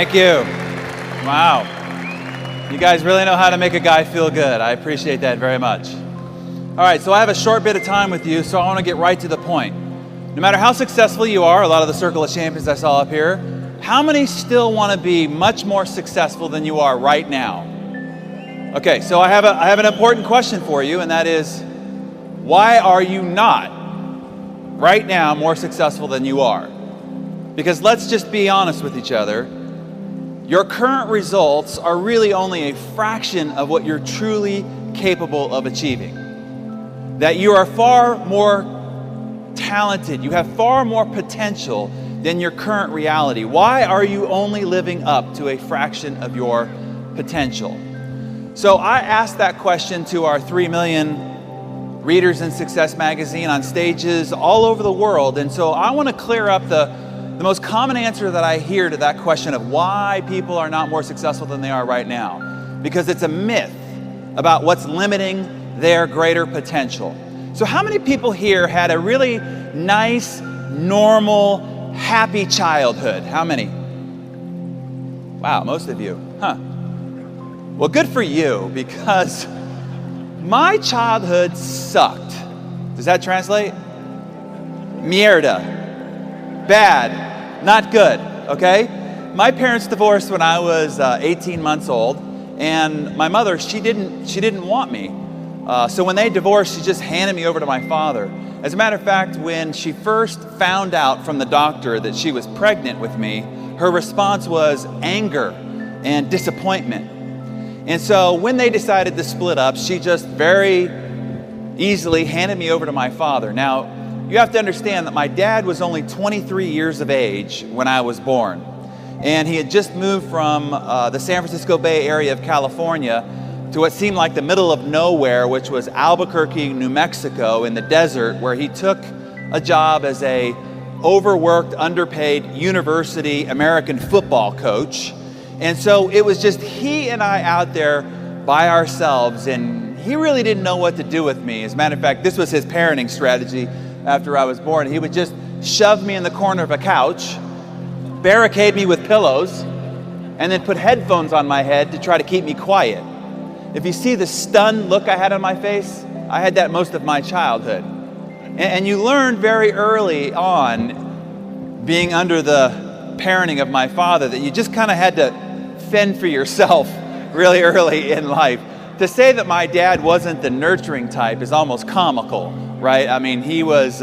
Thank you. Wow. You guys really know how to make a guy feel good. I appreciate that very much. All right, so I have a short bit of time with you, so I want to get right to the point. No matter how successful you are, a lot of the Circle of Champions I saw up here, how many still want to be much more successful than you are right now? Okay, so I have an important question for you, and that is, why are you not right now more successful than you are? Because let's just be honest with each other. Your current results are really only a fraction of what you're truly capable of achieving. That you are far more talented, you have far more potential than your current reality. Why are you only living up to a fraction of your potential? So I asked that question to our 3 million readers in Success Magazine on stages all over the world. And so I want to clear up the most common answer that I hear to that question of why people are not more successful than they are right now. Because it's a myth about what's limiting their greater potential. So how many people here had a really nice, normal, happy childhood? How many? Wow, most of you. Huh. Well, good for you, because my childhood sucked. Does that translate? Mierda. Bad. Not good, okay? My parents divorced when I was 18 months old, and my mother, she didn't want me. So when they divorced, she just handed me over to my father. As a matter of fact, when she first found out from the doctor that she was pregnant with me, her response was anger and disappointment. And so when they decided to split up, she just very easily handed me over to my father. Now, you have to understand that my dad was only 23 years of age when I was born. And he had just moved from the San Francisco Bay Area of California to what seemed like the middle of nowhere, which was Albuquerque, New Mexico, in the desert, where he took a job as a overworked, underpaid university American football coach. And so it was just he and I out there by ourselves, and he really didn't know what to do with me. As a matter of fact, this was his parenting strategy after I was born. He would just shove me in the corner of a couch, barricade me with pillows, and then put headphones on my head to try to keep me quiet. If you see the stunned look I had on my face, I had that most of my childhood. And you learn very early on, being under the parenting of my father, that you just kind of had to fend for yourself really early in life. To say that my dad wasn't the nurturing type is almost comical, right? I mean, he was,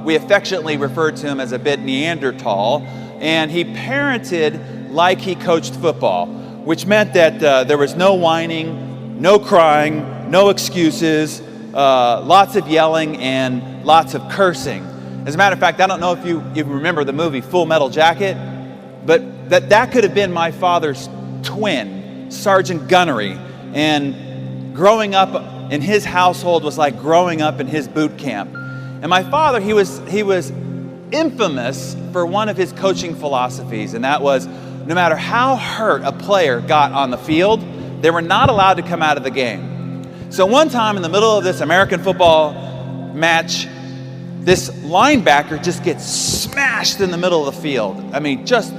we affectionately referred to him as a bit Neanderthal, and he parented like he coached football, which meant that there was no whining, no crying, no excuses, lots of yelling, and lots of cursing. As a matter of fact, I don't know if you remember the movie Full Metal Jacket, but that could have been my father's twin, Sergeant Gunnery. And growing up in his household was like growing up in his boot camp. And my father, he was infamous for one of his coaching philosophies, and that was, no matter how hurt a player got on the field, they were not allowed to come out of the game. So one time in the middle of this American football match, this linebacker just gets smashed in the middle of the field. I mean, just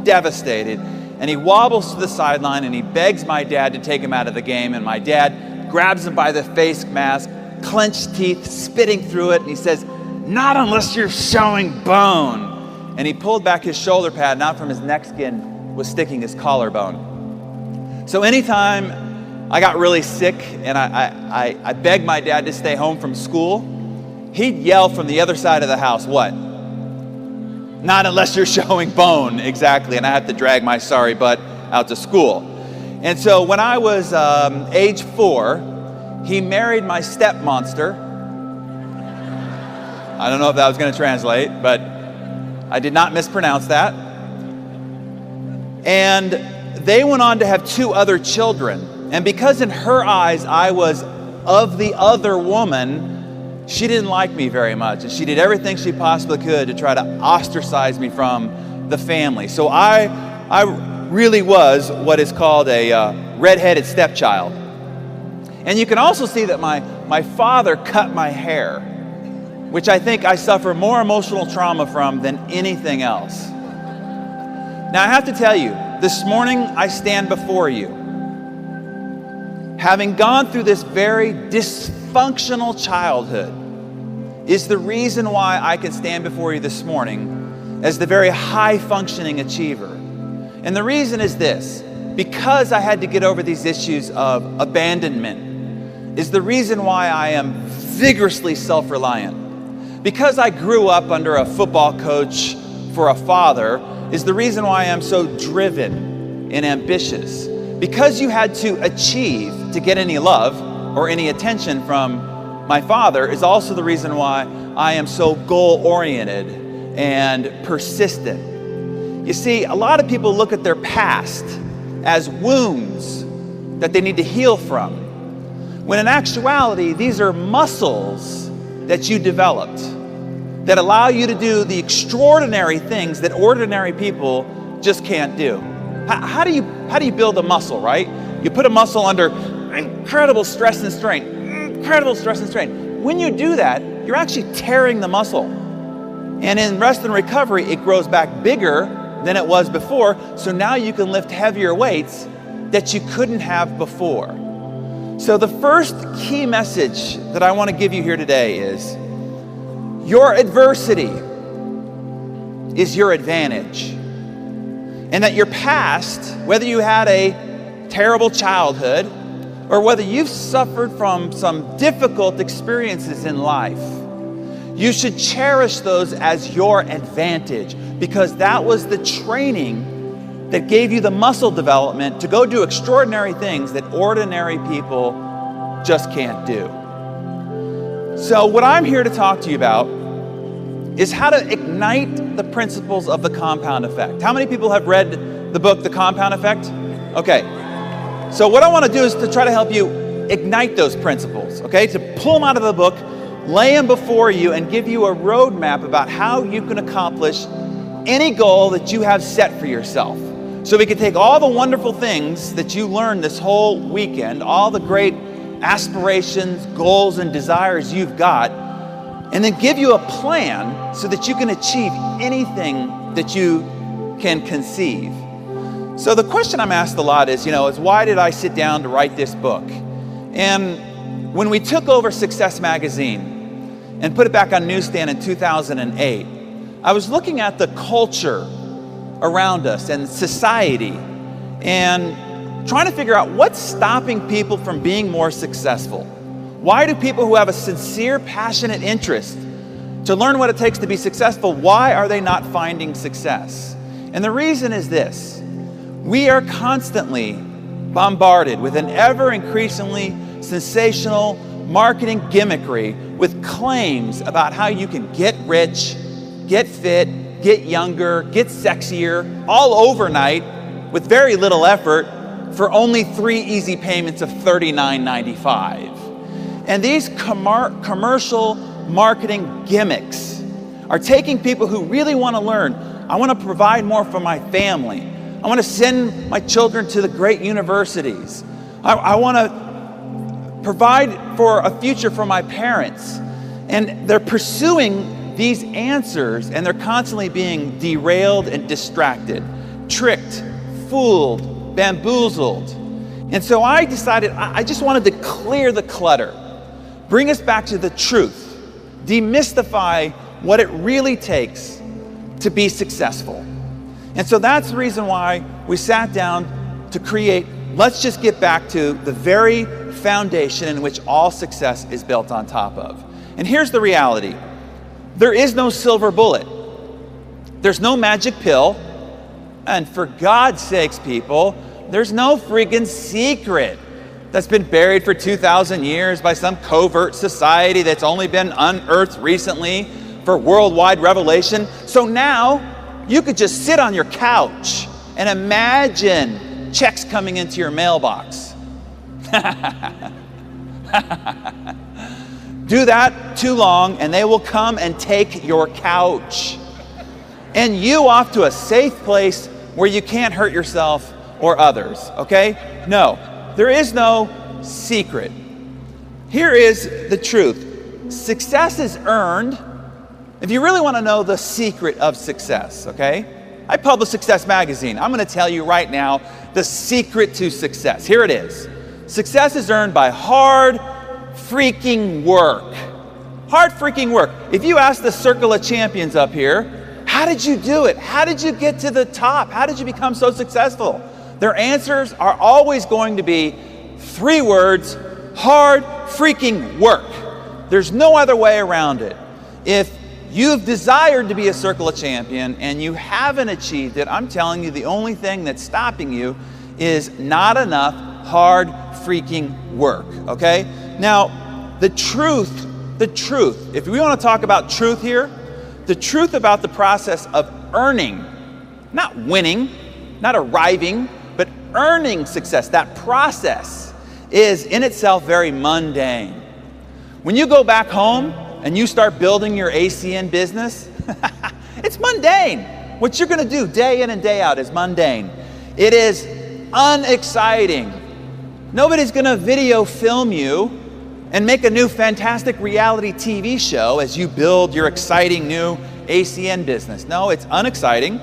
devastated. And he wobbles to the sideline and he begs my dad to take him out of the game. And my dad grabs him by the face mask, clenched teeth, spitting through it. And he says, "Not unless you're showing bone." And he pulled back his shoulder pad, and out from his neck skin was sticking his collarbone. So anytime I got really sick and I begged my dad to stay home from school, he'd yell from the other side of the house, what? "Not unless you're showing bone." Exactly. And I had to drag my sorry butt out to school. And so when I was age 4, he married my stepmonster. I don't know if that was going to translate, but I did not mispronounce that. And they went on to have 2 other children. And because in her eyes I was of the other woman, she didn't like me very much. And she did everything she possibly could to try to ostracize me from the family. So I really was what is called a redheaded stepchild. And you can also see that my father cut my hair, which I think I suffer more emotional trauma from than anything else. Now, I have to tell you, this morning I stand before you, having gone through this very dysfunctional childhood, is the reason why I can stand before you this morning as the very high-functioning achiever. And the reason is this: because I had to get over these issues of abandonment, is the reason why I am vigorously self-reliant. Because I grew up under a football coach for a father, is the reason why I am so driven and ambitious. Because you had to achieve to get any love or any attention from my father is also the reason why I am so goal-oriented and persistent. You see, a lot of people look at their past as wounds that they need to heal from, when in actuality, these are muscles that you developed that allow you to do the extraordinary things that ordinary people just can't do. How do you build a muscle, right? You put a muscle under incredible stress and strain, incredible stress and strain. When you do that, you're actually tearing the muscle. And in rest and recovery, it grows back bigger than it was before, so now you can lift heavier weights that you couldn't have before. So the first key message that I want to give you here today is, your adversity is your advantage. And that your past, whether you had a terrible childhood or whether you've suffered from some difficult experiences in life, you should cherish those as your advantage, because that was the training that gave you the muscle development to go do extraordinary things that ordinary people just can't do. So what I'm here to talk to you about is how to ignite the principles of the compound effect. How many people have read the book, The Compound Effect? Okay. So what I want to do is to try to help you ignite those principles, okay? To pull them out of the book, lay them before you, and give you a roadmap about how you can accomplish any goal that you have set for yourself. So we can take all the wonderful things that you learned this whole weekend, all the great aspirations, goals, and desires you've got, and then give you a plan so that you can achieve anything that you can conceive. So the question I'm asked a lot is why did I sit down to write this book? And when we took over Success Magazine and put it back on newsstand in 2008, I was looking at the culture around us and society and trying to figure out what's stopping people from being more successful. Why do people who have a sincere, passionate interest to learn what it takes to be successful, why are they not finding success? And the reason is this: we are constantly bombarded with an ever increasingly sensational marketing gimmickry with claims about how you can get rich, get fit, get younger, get sexier, all overnight with very little effort for only 3 easy payments of $39.95. And these commercial marketing gimmicks are taking people who really want to learn. I want to provide more for my family. I want to send my children to the great universities. I want to provide for a future for my parents. And they're pursuing these answers, and they're constantly being derailed and distracted, tricked, fooled, bamboozled. And so I decided I just wanted to clear the clutter, bring us back to the truth, demystify what it really takes to be successful. And so that's the reason why we sat down to create, let's just get back to the very foundation in which all success is built on top of. And here's the reality. There is no silver bullet. There's no magic pill. And for God's sakes, people, there's no freaking secret that's been buried for 2,000 years by some covert society that's only been unearthed recently for worldwide revelation. So now you could just sit on your couch and imagine checks coming into your mailbox. Do that too long and they will come and take your couch and you off to a safe place where you can't hurt yourself or others, okay? No, there is no secret. Here is the truth. Success is earned. If you really want to know the secret of success, okay? I publish Success Magazine. I'm going to tell you right now the secret to success. Here it is. Success is earned by hard freaking work. Hard freaking work. If you ask the circle of champions up here, how did you do it? How did you get to the top? How did you become so successful? Their answers are always going to be 3 words: hard freaking work. There's no other way around it. If you've desired to be a circle of champion and you haven't achieved it, I'm telling you, the only thing that's stopping you is not enough hard freaking work, okay? Now, the truth, if we want to talk about truth here, the truth about the process of earning, not winning, not arriving, but earning success, that process is in itself very mundane. When you go back home and you start building your ACN business, it's mundane. What you're going to do day in and day out is mundane. It is unexciting. Nobody's going to video film you and make a new fantastic reality TV show as you build your exciting new ACN business. No, it's unexciting.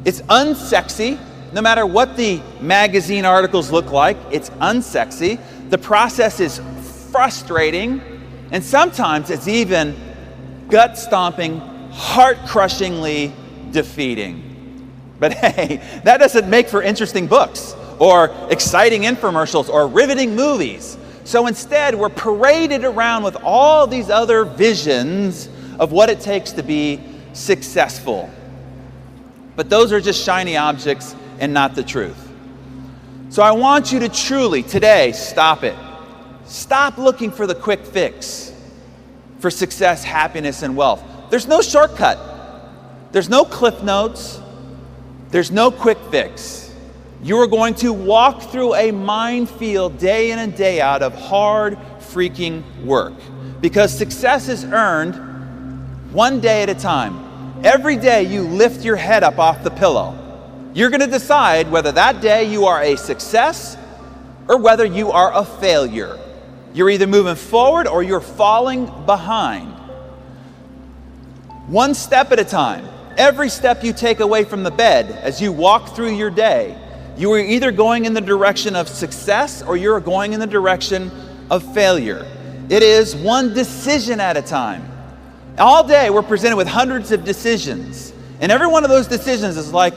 It's unsexy. No matter what the magazine articles look like, it's unsexy. The process is frustrating, and sometimes it's even gut-stomping, heart-crushingly defeating. But hey, that doesn't make for interesting books or exciting infomercials or riveting movies. So instead, we're paraded around with all these other visions of what it takes to be successful. But those are just shiny objects and not the truth. So I want you to truly, today, stop it. Stop looking for the quick fix for success, happiness, and wealth. There's no shortcut. There's no cliff notes. There's no quick fix. You are going to walk through a minefield day in and day out of hard freaking work, because success is earned one day at a time. Every day you lift your head up off the pillow. You're going to decide whether that day you are a success or whether you are a failure. You're either moving forward or you're falling behind. One step at a time. Every step you take away from the bed as you walk through your day, you are either going in the direction of success or you're going in the direction of failure. It is one decision at a time. All day we're presented with hundreds of decisions, and every one of those decisions is like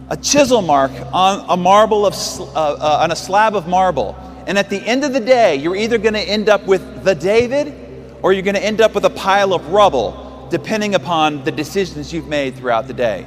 a chisel mark on a marble on a slab of marble. And at the end of the day, you're either going to end up with the David or you're going to end up with a pile of rubble, depending upon the decisions you've made throughout the day.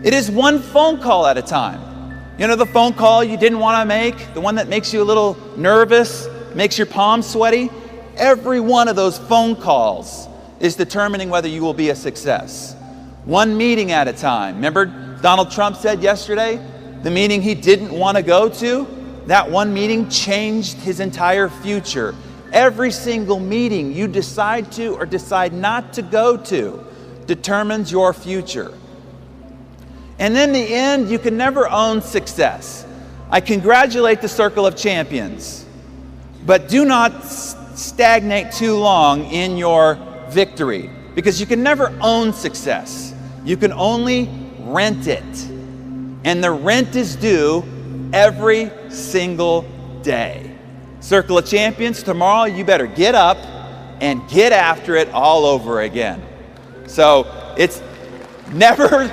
It is one phone call at a time. You know, the phone call you didn't want to make, the one that makes you a little nervous, makes your palms sweaty. Every one of those phone calls is determining whether you will be a success. One meeting at a time. Remember, Donald Trump said yesterday, the meeting he didn't want to go to, that one meeting changed his entire future. Every single meeting you decide to or decide not to go to determines your future. And in the end, you can never own success. I congratulate the Circle of Champions, but do not stagnate too long in your victory, because you can never own success. You can only rent it. And the rent is due every single day. Circle of Champions, tomorrow you better get up and get after it all over again. So it's never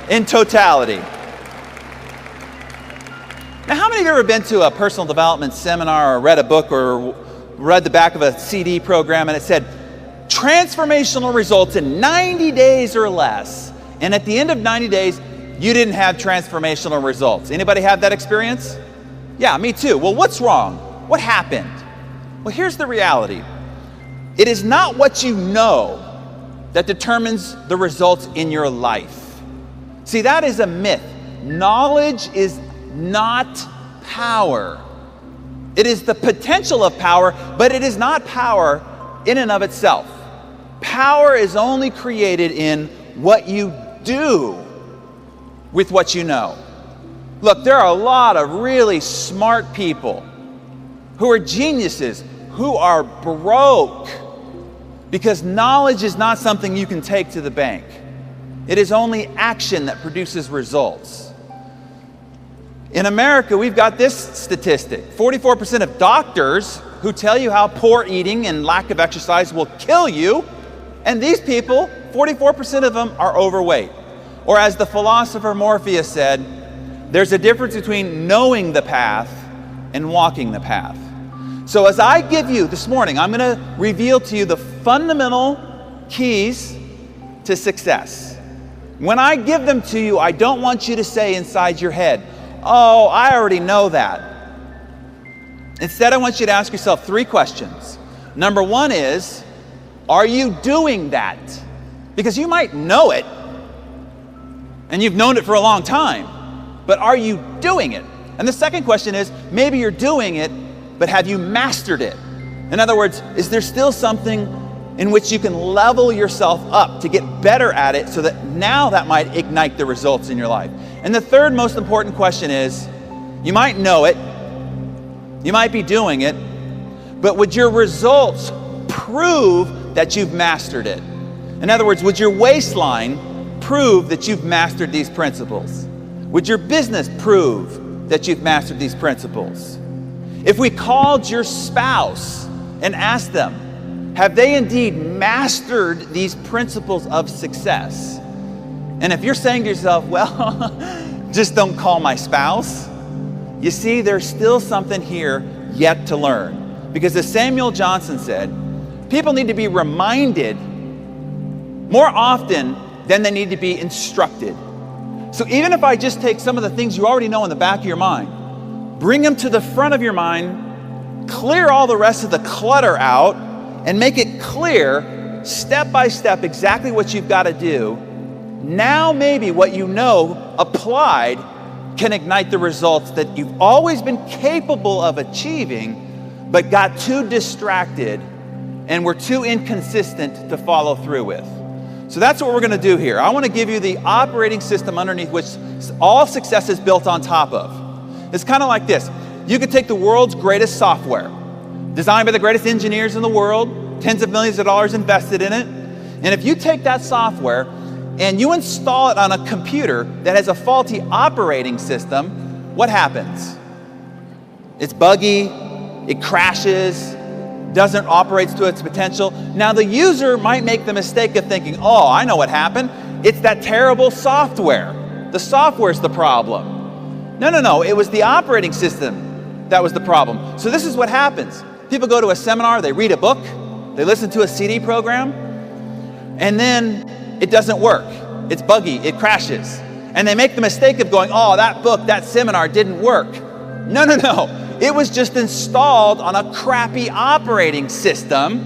in totality. Now, how many of you have ever been to a personal development seminar or read a book or read the back of a CD program and it said, transformational results in 90 days or less. And at the end of 90 days, you didn't have transformational results. Anybody have that experience? Yeah, me too. Well, what's wrong? What happened? Well, here's the reality. It is not what you know that determines the results in your life. See, that is a myth. Knowledge is not power. It is the potential of power, but it is not power in and of itself. Power is only created in what you do with what you know. Look, there are a lot of really smart people who are geniuses, who are broke because knowledge is not something you can take to the bank. It is only action that produces results. In America, we've got this statistic. 44% of doctors who tell you how poor eating and lack of exercise will kill you, and these people, 44% of them are overweight. Or as the philosopher Morpheus said, there's a difference between knowing the path and walking the path. So as I give you this morning, I'm going to reveal to you the fundamental keys to success. When I give them to you, I don't want you to say inside your head, oh, I already know that. Instead, I want you to ask yourself 3 questions. Number 1 is, are you doing that? Because you might know it, and you've known it for a long time, but are you doing it? And the second question is, maybe you're doing it, but have you mastered it? In other words, is there still something in which you can level yourself up to get better at it so that now that might ignite the results in your life? And the third most important question is, you might know it, you might be doing it, but would your results prove that you've mastered it? In other words, would your waistline prove that you've mastered these principles? Would your business prove that you've mastered these principles? If we called your spouse and asked them, have they indeed mastered these principles of success? And if you're saying to yourself, well, just don't call my spouse, you see, there's still something here yet to learn. Because as Samuel Johnson said, people need to be reminded more often than they need to be instructed. So even if I just take some of the things you already know in the back of your mind, bring them to the front of your mind, clear all the rest of the clutter out, and make it clear, step by step, exactly what you've got to do, now maybe what you know applied can ignite the results that you've always been capable of achieving, but got too distracted and were too inconsistent to follow through with. So that's what we're going to do here. I want to give you the operating system underneath which all success is built on top of. It's kind of like this. You could take the world's greatest software, designed by the greatest engineers in the world, tens of millions of dollars invested in it. And if you take that software and you install it on a computer that has a faulty operating system, what happens? It's buggy, it crashes, doesn't operate to its potential. Now the user might make the mistake of thinking, oh, I know what happened. It's that terrible software. The software's the problem. No, it was the operating system that was the problem. So this is what happens. People go to a seminar, they read a book, they listen to a CD program, and then it doesn't work. It's buggy, it crashes. And they make the mistake of going, oh, that book, that seminar didn't work. No. It was just installed on a crappy operating system,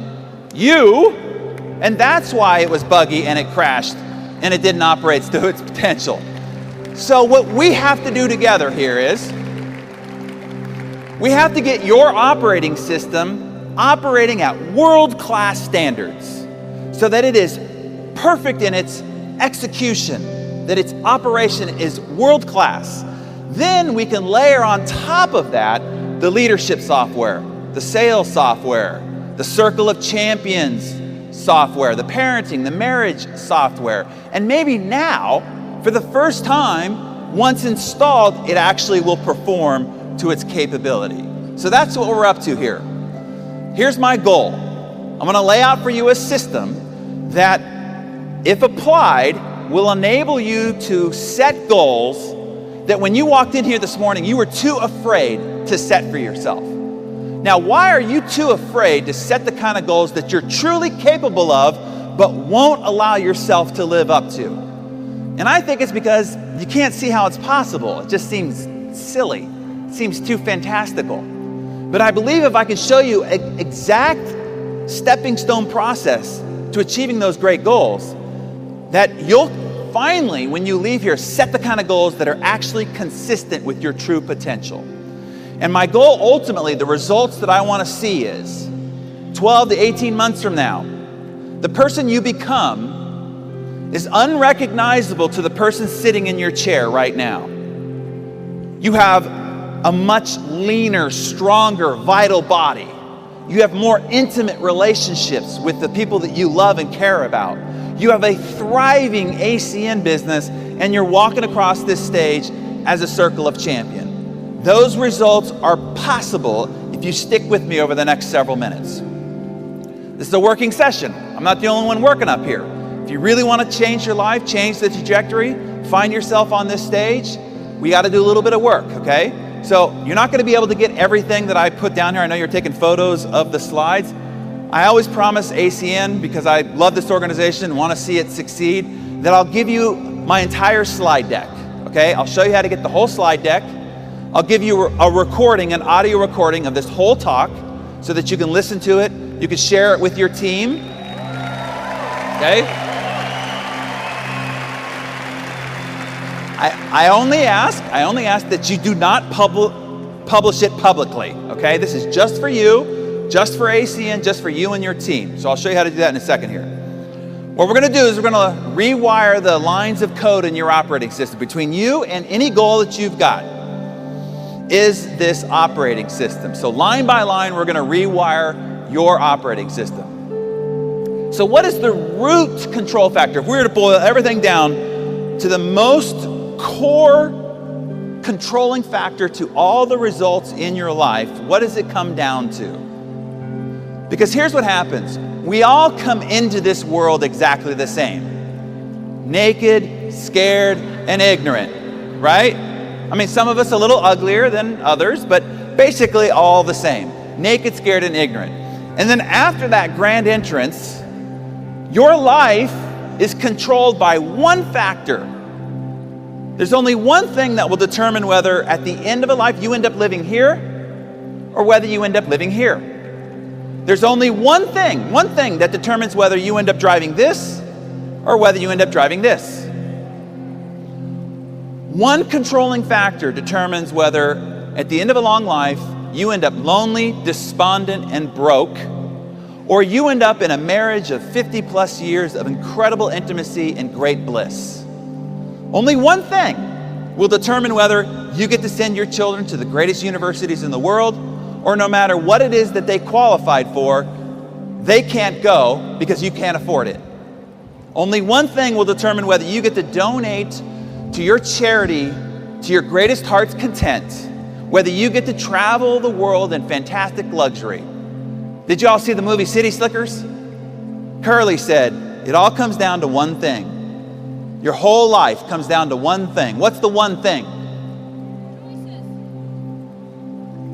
and that's why it was buggy and it crashed and it didn't operate to its potential. So what we have to do together here is, we have to get your operating system operating at world-class standards so that it is perfect in its execution, that its operation is world-class. Then we can layer on top of that the leadership software, the sales software, the circle of champions software, the parenting, the marriage software. And maybe now, for the first time, once installed, it actually will perform to its capability. So that's what we're up to here. Here's my goal. I'm going to lay out for you a system that, if applied, will enable you to set goals that when you walked in here this morning, you were too afraid to set for yourself. Now, why are you too afraid to set the kind of goals that you're truly capable of, but won't allow yourself to live up to? And I think it's because you can't see how it's possible. It just seems silly. It seems too fantastical. But I believe if I can show you an exact stepping stone process to achieving those great goals, that you'll finally, when you leave here, set the kind of goals that are actually consistent with your true potential. And my goal, ultimately, the results that I want to see is 12 to 18 months from now, the person you become is unrecognizable to the person sitting in your chair right now. You have a much leaner, stronger, vital body. You have more intimate relationships with the people that you love and care about. you have a thriving ACN business, and you're walking across this stage as a Circle of Champion. Those results are possible if you stick with me over the next several minutes. This is a working session. I'm not the only one working up here. If you really want to change your life, change the trajectory, find yourself on this stage, we got to do a little bit of work, okay? So you're not going to be able to get everything that I put down here. I know you're taking photos of the slides. I always promise ACN, because I love this organization and want to see it succeed, that I'll give you my entire slide deck, okay? I'll show you how to get the whole slide deck. I'll give you a recording, an audio recording of this whole talk so that you can listen to it. You can share it with your team, okay? I only ask that you do not publish it publicly, okay? This is just for you, just for ACN, just for you and your team. So I'll show you how to do that in a second here. What we're gonna do is we're gonna rewire the lines of code in your operating system. Between you and any goal that you've got is this operating system. So line by line, we're gonna rewire your operating system. So what is the root control factor? If we were to boil everything down to the most core controlling factor to all the results in your life, what does it come down to? Because here's what happens. We all come into this world exactly the same. Naked, scared, and ignorant, right? I mean, some of us a little uglier than others, but basically all the same. Naked, scared, and ignorant. And then after that grand entrance, your life is controlled by one factor. There's only one thing that will determine whether at the end of a life you end up living here or whether you end up living here. There's only one thing that determines whether you end up driving this or whether you end up driving this. One controlling factor determines whether at the end of a long life you end up lonely, despondent, and broke, or you end up in a marriage of 50 plus years of incredible intimacy and great bliss. Only one thing will determine whether you get to send your children to the greatest universities in the world, or no matter what it is that they qualified for, they can't go because you can't afford it. Only one thing will determine whether you get to donate to your charity to your greatest heart's content, whether you get to travel the world in fantastic luxury. Did you all see the movie City Slickers? Curly said, it all comes down to one thing. Your whole life comes down to one thing. What's the one thing?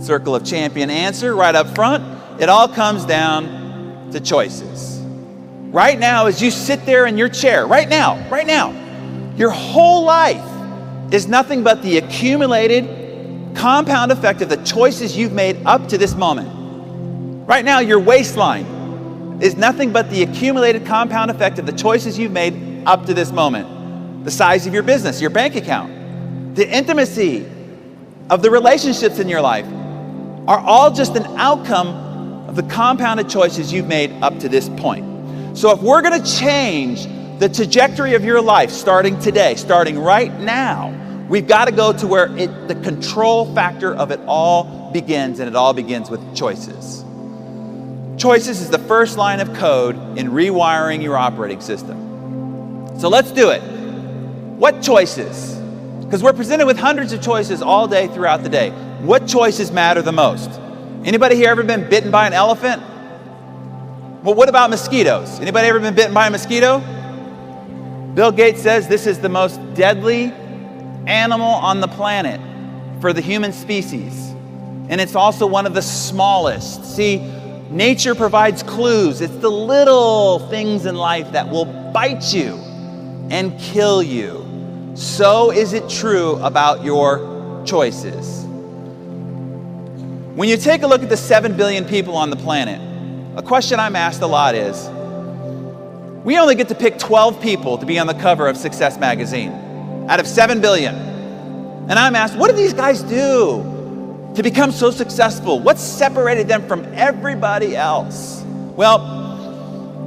Circle of Champion answer right up front. It all comes down to choices. Right now, as you sit there in your chair, right now, your whole life is nothing but the accumulated compound effect of the choices you've made up to this moment. Right now, your waistline is nothing but the accumulated compound effect of the choices you've made up to this moment. The size of your business, your bank account, the intimacy of the relationships in your life are all just an outcome of the compounded choices you've made up to this point. So if we're going to change the trajectory of your life starting today, starting right now, we've got to go to where the control factor of it all begins, and it all begins with choices. Choices is the first line of code in rewiring your operating system. So let's do it. What choices? Because we're presented with hundreds of choices all day throughout the day. What choices matter the most? Anybody here ever been bitten by an elephant? Well, what about mosquitoes? Anybody ever been bitten by a mosquito? Bill Gates says this is the most deadly animal on the planet for the human species. And it's also one of the smallest. See, nature provides clues. It's the little things in life that will bite you and kill you. So is it true about your choices. When you take a look at the 7 billion people on the planet, a question I'm asked a lot is, we only get to pick 12 people to be on the cover of Success magazine out of 7 billion. And I'm asked, what do these guys do to become so successful? What separated them from everybody else? Well,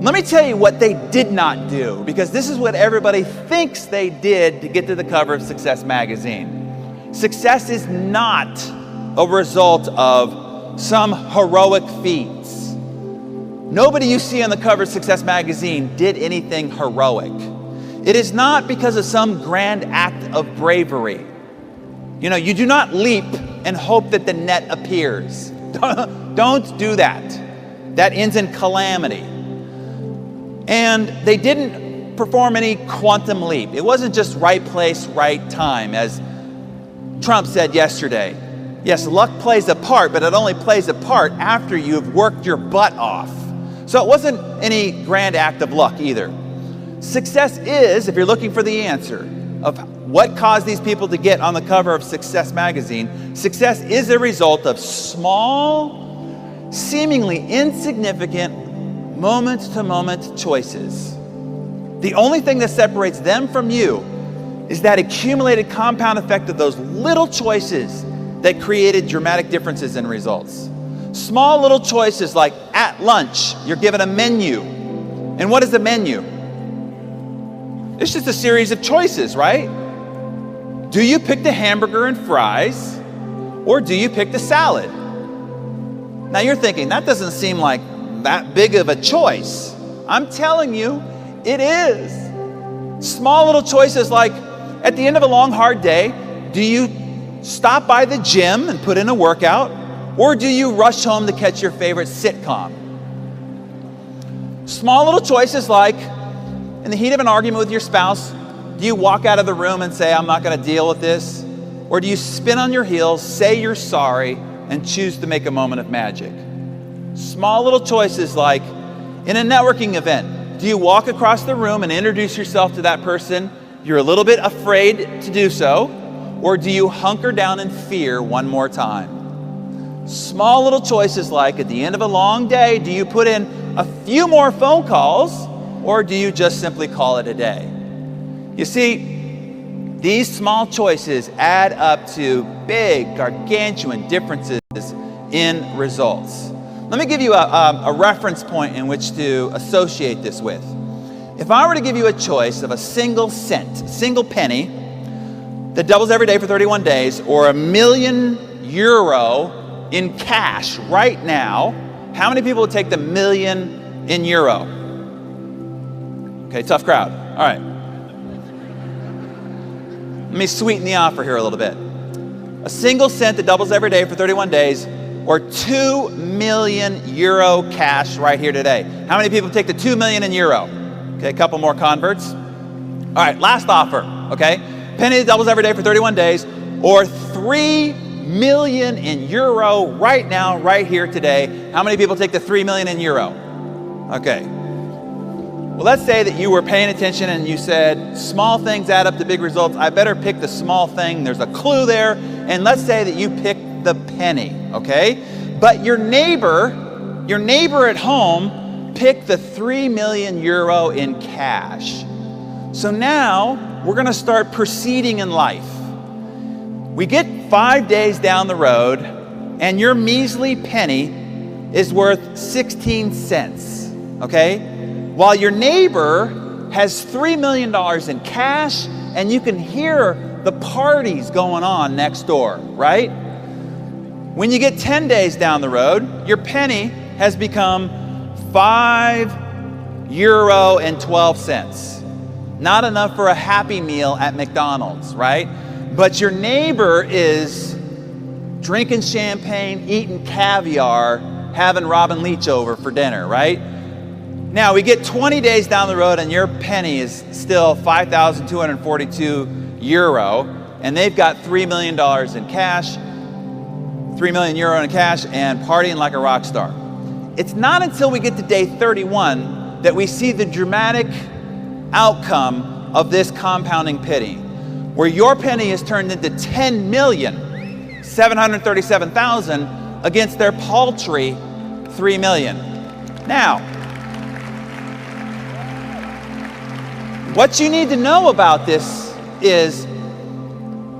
let me tell you what they did not do, because this is what everybody thinks they did to get to the cover of Success magazine. Success is not a result of some heroic feats. Nobody you see on the cover of Success Magazine did anything heroic. It is not because of some grand act of bravery. You know, you do not leap and hope that the net appears. Don't do that. That ends in calamity. And they didn't perform any quantum leap. It wasn't just right place, right time, as Trump said yesterday. Yes, luck plays a part, but it only plays a part after you've worked your butt off. So it wasn't any grand act of luck either. Success is, if you're looking for the answer of what caused these people to get on the cover of Success Magazine, success is a result of small, seemingly insignificant, moment-to-moment choices. The only thing that separates them from you is that accumulated compound effect of those little choices that created dramatic differences in results. Small little choices like at lunch, you're given a menu. And what is a menu? It's just a series of choices, right? Do you pick the hamburger and fries, or do you pick the salad? Now you're thinking, that doesn't seem like that big of a choice. I'm telling you, it is. Small little choices like, at the end of a long, hard day, do you stop by the gym and put in a workout, or do you rush home to catch your favorite sitcom? Small little choices like, in the heat of an argument with your spouse, do you walk out of the room and say, I'm not going to deal with this? Or do you spin on your heels, say you're sorry, and choose to make a moment of magic? Small little choices like, in a networking event, do you walk across the room and introduce yourself to that person? You're a little bit afraid to do so, or do you hunker down in fear one more time? Small little choices like, at the end of a long day, do you put in a few more phone calls, or do you just simply call it a day? You see, these small choices add up to big, gargantuan differences in results. Let me give you a reference point in which to associate this with. If I were to give you a choice of a single cent, single penny, that doubles every day for 31 days, or €1,000,000 in cash right now, how many people would take the million in euro? Okay, tough crowd. All right. Let me sweeten the offer here a little bit. A single cent that doubles every day for 31 days, or €2 million cash right here today. How many people take the 2 million in euro? Okay, a couple more converts. All right, last offer, okay? Penny that doubles every day for 31 days, or 3 million in euro right now, right here today. How many people take the 3 million in euro? Okay. Well, let's say that you were paying attention and you said, small things add up to big results. I better pick the small thing. There's a clue there. And let's say that you picked the penny, okay? But your neighbor at home picked the 3 million euro in cash. So now we're going to start proceeding in life. We get 5 days down the road and your measly penny is worth 16 cents, okay? While your neighbor has $3 million in cash and you can hear the parties going on next door, right? When you get 10 days down the road, your penny has become €5.12. Not enough for a Happy Meal at McDonald's, right? But your neighbor is drinking champagne, eating caviar, having Robin Leach over for dinner, right? Now, we get 20 days down the road and your penny is still €5,242, and they've got $3 million in cash, €3 million in cash, and partying like a rock star. It's not until we get to day 31 that we see the dramatic outcome of this compounding penny, where your penny is turned into 10,737,000 against their paltry 3 million. Now, what you need to know about this is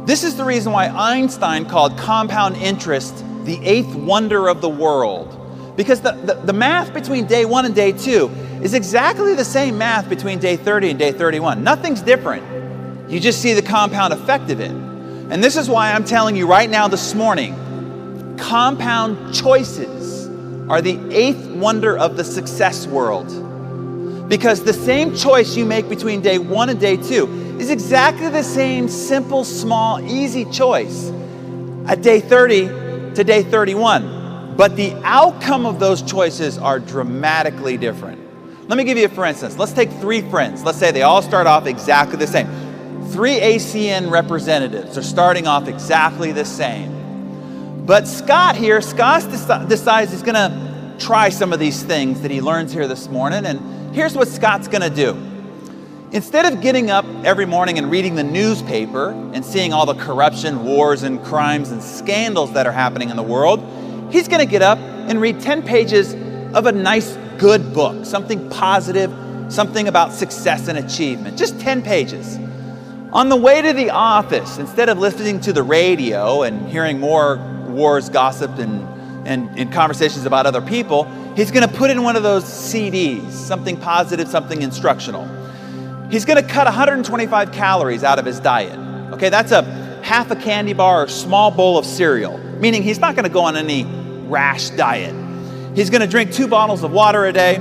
the reason why Einstein called compound interest the eighth wonder of the world. Because the math between day 1 and day 2 is exactly the same math between day 30 and day 31. Nothing's different. You just see the compound effect of it. And this is why I'm telling you right now this morning, compound choices are the eighth wonder of the success world. Because the same choice you make between day 1 and day 2 is exactly the same simple, small, easy choice at day 30 to day 31. But the outcome of those choices are dramatically different. Let me give you a for instance. Let's take 3 friends. Let's say they all start off exactly the same. 3 ACN representatives are starting off exactly the same. But Scott decides he's gonna try some of these things that he learns here this morning, and here's what Scott's gonna do. Instead of getting up every morning and reading the newspaper and seeing all the corruption, wars, and crimes and scandals that are happening in the world, he's gonna get up and read 10 pages of a nice, good book, something positive, something about success and achievement, just 10 pages. On the way to the office, instead of listening to the radio and hearing more wars, gossip, and conversations about other people, he's gonna put in one of those CDs, something positive, something instructional. He's gonna cut 125 calories out of his diet. Okay, that's a half a candy bar or small bowl of cereal, meaning he's not gonna go on any rash diet. He's gonna drink 2 bottles of water a day.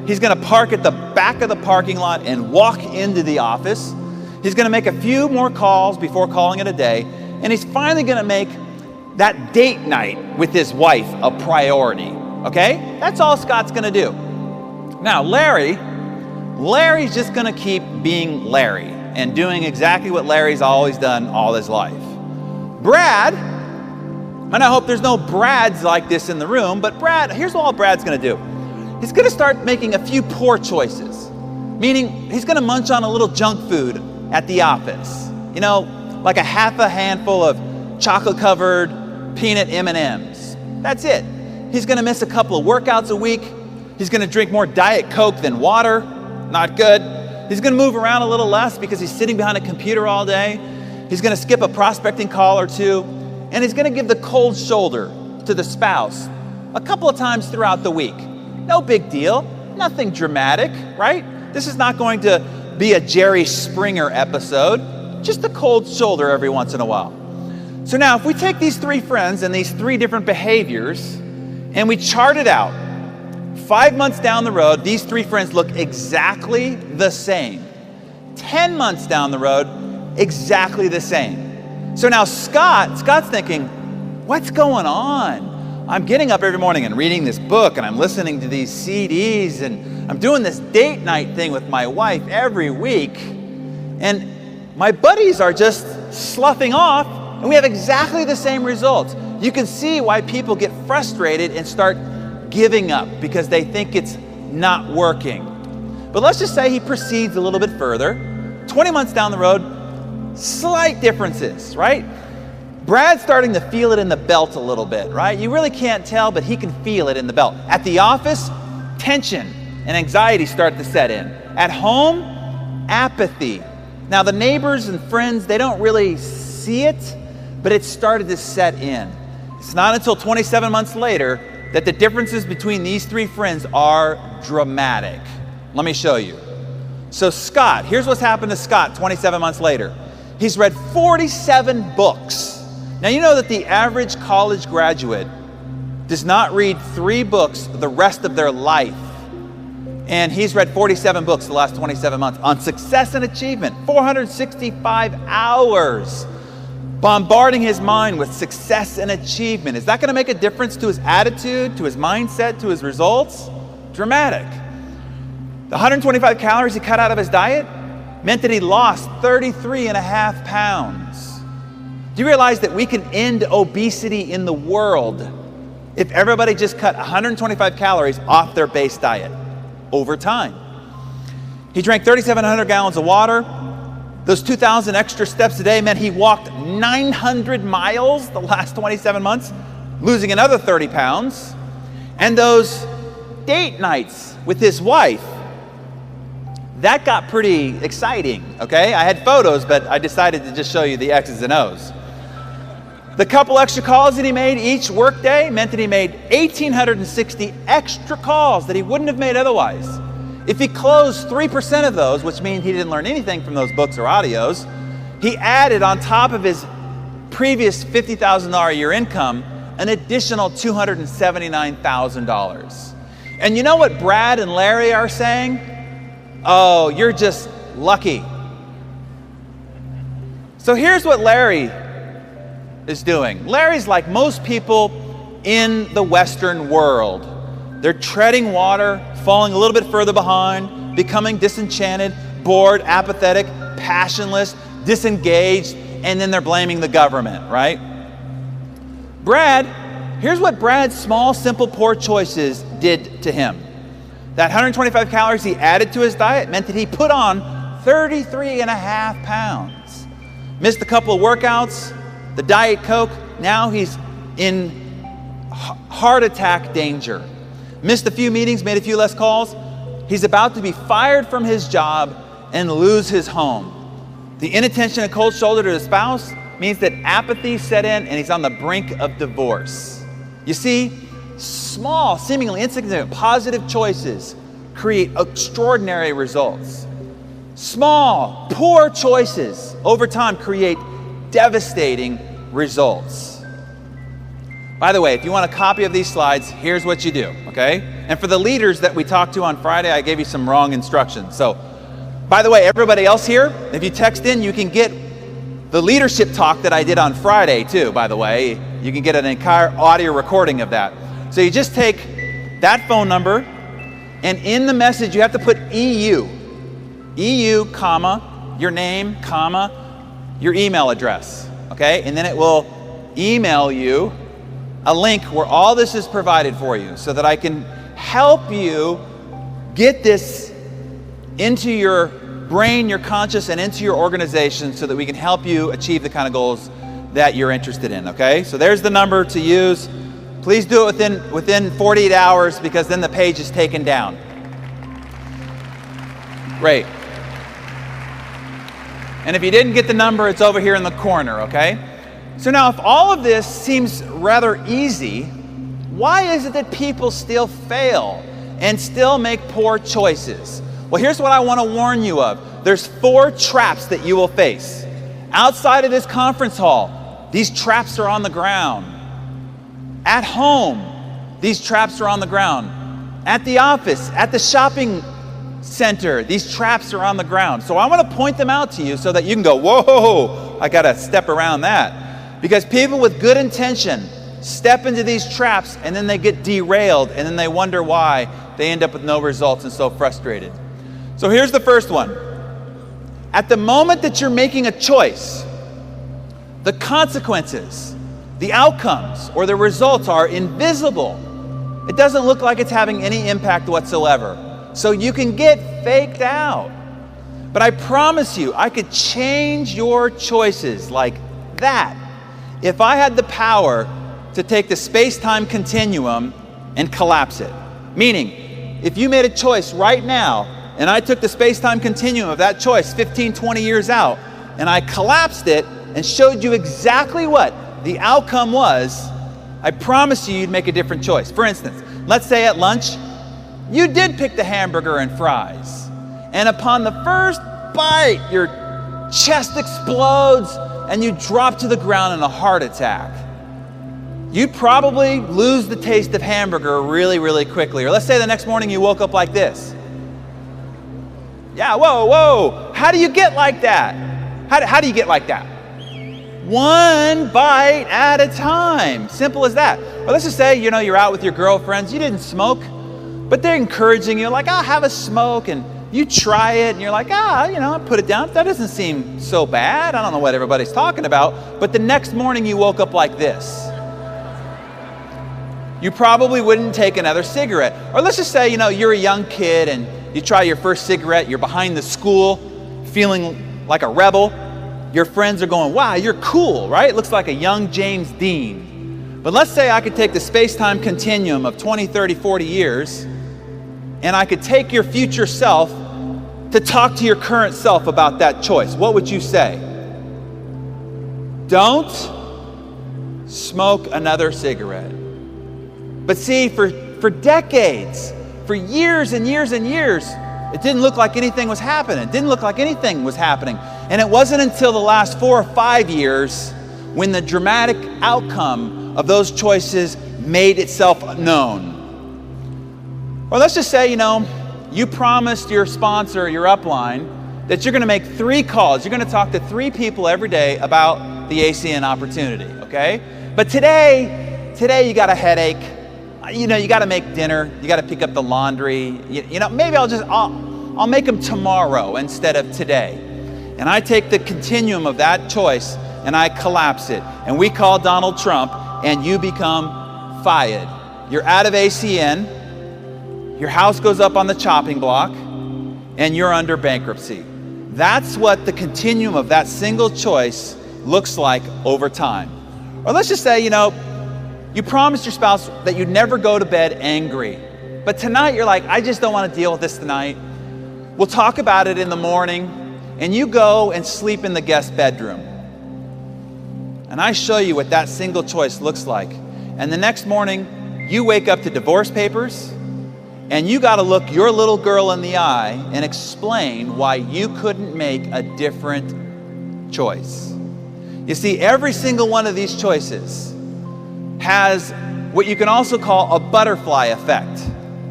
He's gonna park at the back of the parking lot and walk into the office. He's gonna make a few more calls before calling it a day, and he's finally gonna make that date night with his wife a priority, okay? That's all Scott's gonna do. Now, Larry's just gonna keep being Larry and doing exactly what Larry's always done all his life. Brad, and I hope there's no Brads like this in the room, but Brad, here's all Brad's gonna do. He's gonna start making a few poor choices, meaning he's gonna munch on a little junk food at the office. You know, like a half a handful of chocolate-covered peanut M&Ms. That's it. He's gonna miss a couple of workouts a week. He's gonna drink more Diet Coke than water. Not good. He's gonna move around a little less because he's sitting behind a computer all day. He's gonna skip a prospecting call or 2. And he's gonna give the cold shoulder to the spouse a couple of times throughout the week. No big deal, nothing dramatic, right? This is not going to be a Jerry Springer episode, just a cold shoulder every once in a while. So now if we take these 3 friends and these 3 different behaviors and we chart it out, 5 months down the road, these 3 friends look exactly the same. 10 months down the road, exactly the same. So now Scott's thinking, what's going on? I'm getting up every morning and reading this book, and I'm listening to these CDs, and I'm doing this date night thing with my wife every week, and my buddies are just sloughing off, and we have exactly the same results. You can see why people get frustrated and start giving up because they think it's not working. But let's just say he proceeds a little bit further. 20 months down the road, slight differences, right? Brad's starting to feel it in the belt a little bit, right? You really can't tell, but he can feel it in the belt. At the office, tension and anxiety start to set in. At home, apathy. Now, the neighbors and friends, they don't really see it, but it started to set in. It's not until 27 months later that the differences between these 3 friends are dramatic. Let me show you. So Scott, here's what's happened to Scott 27 months later. He's read 47 books. Now you know that the average college graduate does not read 3 books the rest of their life. And he's read 47 books the last 27 months on success and achievement, 465 hours, bombarding his mind with success and achievement. Is that gonna make a difference to his attitude, to his mindset, to his results? Dramatic. The 125 calories he cut out of his diet meant that he lost 33.5 pounds. Do you realize that we can end obesity in the world if everybody just cut 125 calories off their base diet over time? He drank 3,700 gallons of water. Those 2,000 extra steps a day meant he walked 900 miles the last 27 months, losing another 30 pounds. And those date nights with his wife, that got pretty exciting, okay? I had photos, but I decided to just show you the X's and O's. The couple extra calls that he made each workday meant that he made 1,860 extra calls that he wouldn't have made otherwise. If he closed 3% of those, which means he didn't learn anything from those books or audios, he added on top of his previous $50,000 a year income an additional $279,000. And you know what Brad and Larry are saying? Oh, you're just lucky. So here's what Larry is doing. Larry's like most people in the Western world. They're treading water, falling a little bit further behind, becoming disenchanted, bored, apathetic, passionless, disengaged, and then they're blaming the government, right? Here's what Brad's small, simple, poor choices did to him. That 125 calories he added to his diet meant that he put on 33 and a half pounds. Missed a couple of workouts, the Diet Coke, now he's in heart attack danger. Missed a few meetings, made a few less calls. He's about to be fired from his job and lose his home. The inattention and cold shoulder to his spouse means that apathy set in and he's on the brink of divorce. You see, small, seemingly insignificant, positive choices create extraordinary results. Small, poor choices over time create devastating results. By the way, if you want a copy of these slides, here's what you do, okay? And for the leaders that we talked to on Friday, I gave you some wrong instructions. So, by the way, everybody else here, if you text in, you can get the leadership talk that I did on Friday too, by the way. You can get an entire audio recording of that. So you just take that phone number, and in the message you have to put EU, comma, your name, comma, your email address, okay? And then it will email you a link where all this is provided for you so that I can help you get this into your brain, your conscious, and into your organization so that we can help you achieve the kind of goals that you're interested in, okay? So there's the number to use. Please do it within 48 hours because then the page is taken down. Great. And if you didn't get the number, it's over here in the corner, okay? So now if all of this seems rather easy, why is it that people still fail and still make poor choices? Well, here's what I want to warn you of. There's 4 traps that you will face. Outside of this conference hall, these traps are on the ground. At home, these traps are on the ground. At the office, at the shopping center, these traps are on the ground. So I want to point them out to you so that you can go, whoa, I got to step around that. Because people with good intention step into these traps and then they get derailed and then they wonder why they end up with no results and so frustrated. So here's the first one. At the moment that you're making a choice, the consequences, the outcomes, or the results are invisible. It doesn't look like it's having any impact whatsoever. So you can get faked out. But I promise you, I could change your choices like that if I had the power to take the space-time continuum and collapse it. Meaning, if you made a choice right now, and I took the space-time continuum of that choice 15, 20 years out, and I collapsed it and showed you exactly what the outcome was, I promise you you'd make a different choice. For instance, let's say at lunch, you did pick the hamburger and fries, and upon the first bite, your chest explodes and you drop to the ground in a heart attack. You'd probably lose the taste of hamburger really, really quickly. Or let's say the next morning you woke up like this. Yeah, whoa. How do you get like that? How do you get like that? One bite at a time. Simple as that. Or let's just say, you're out with your girlfriends. You didn't smoke, but they're encouraging you, like, have a smoke. And you try it, and you're like, put it down. That doesn't seem so bad. I don't know what everybody's talking about. But the next morning you woke up like this. You probably wouldn't take another cigarette. Or let's just say, you're a young kid and you try your first cigarette, you're behind the school, feeling like a rebel. Your friends are going, wow, you're cool, right? It looks like a young James Dean. But let's say I could take the space-time continuum of 20, 30, 40 years, and I could take your future self to talk to your current self about that choice. What would you say? Don't smoke another cigarette. But see, for decades, for years and years and years, it didn't look like anything was happening. It didn't look like anything was happening. And it wasn't until the last 4 or 5 years when the dramatic outcome of those choices made itself known. Or let's just say, you promised your sponsor, your upline, that you're going to make 3 calls. You're going to talk to 3 people every day about the ACN opportunity, okay? But today you got a headache. You got to make dinner. You got to pick up the laundry. Maybe I'll make them tomorrow instead of today. And I take the continuum of that choice and I collapse it. And we call Donald Trump and you become fired. You're out of ACN. Your house goes up on the chopping block and you're under bankruptcy. That's what the continuum of that single choice looks like over time. Or let's just say, you promised your spouse that you'd never go to bed angry. But tonight you're like, I just don't want to deal with this tonight. We'll talk about it in the morning. And you go and sleep in the guest bedroom. And I show you what that single choice looks like. And the next morning, you wake up to divorce papers. And you got to look your little girl in the eye and explain why you couldn't make a different choice. You see, every single one of these choices has what you can also call a butterfly effect.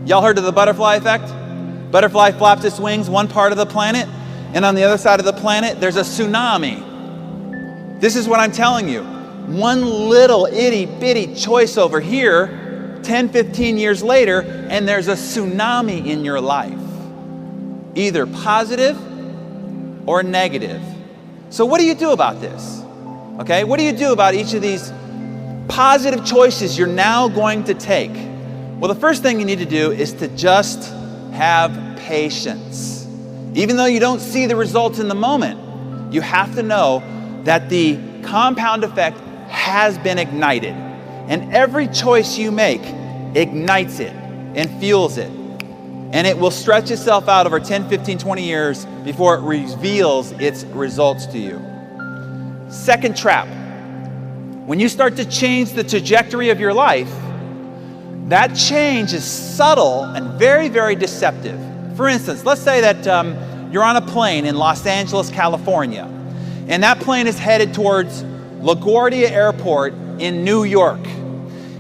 Y'all heard of the butterfly effect? Butterfly flaps its wings one part of the planet, and on the other side of the planet, there's a tsunami. This is what I'm telling you. One little itty bitty choice over here, 10, 15 years later, and there's a tsunami in your life, either positive or negative. So what do you do about this? Okay, what do you do about each of these positive choices you're now going to take? Well, the first thing you need to do is to just have patience. Even though you don't see the results in the moment, you have to know that the compound effect has been ignited. And every choice you make ignites it and fuels it. And it will stretch itself out over 10, 15, 20 years before it reveals its results to you. Second trap. When you start to change the trajectory of your life, that change is subtle and very, very deceptive. For instance, let's say that you're on a plane in Los Angeles, California, and that plane is headed towards LaGuardia Airport in New York.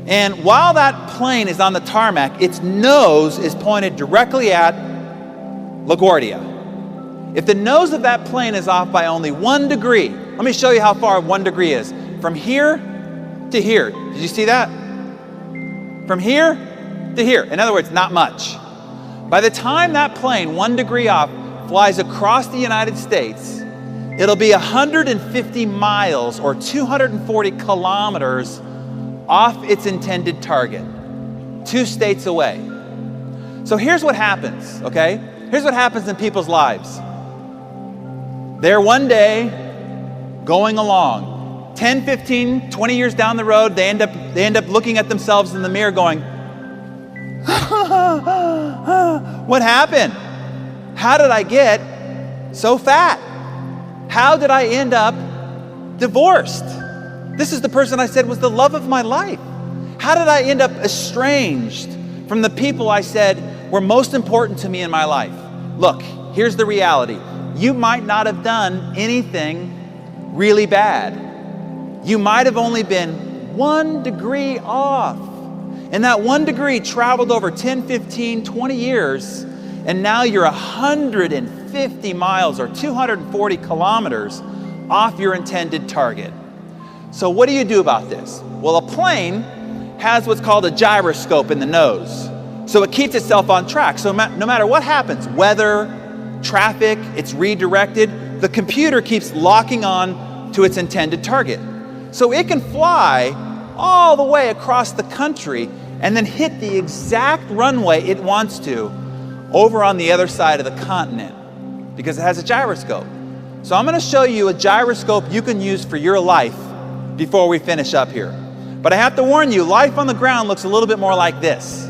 And while that plane is on the tarmac, its nose is pointed directly at LaGuardia. If the nose of that plane is off by only 1 degree, let me show you how far 1 degree is. From here to here. Did you see that? From here to here. In other words, not much. By the time that plane, 1 degree off, flies across the United States, it'll be 150 miles or 240 kilometers off its intended target, 2 states away. So here's what happens, okay? Here's what happens in people's lives. They're one day going along. 10, 15, 20 years down the road, they end up looking at themselves in the mirror going, what happened? How did I get so fat? How did I end up divorced? This is the person I said was the love of my life. How did I end up estranged from the people I said were most important to me in my life? Look, here's the reality. You might not have done anything really bad. You might have only been 1 degree off. And that 1 degree traveled over 10, 15, 20 years, and now you're 150 miles or 240 kilometers off your intended target. So what do you do about this? Well, a plane has what's called a gyroscope in the nose. So it keeps itself on track. So no matter what happens, weather, traffic, it's redirected, the computer keeps locking on to its intended target. So it can fly all the way across the country and then hit the exact runway it wants to over on the other side of the continent because it has a gyroscope. So I'm going to show you a gyroscope you can use for your life before we finish up here. But I have to warn you, life on the ground looks a little bit more like this.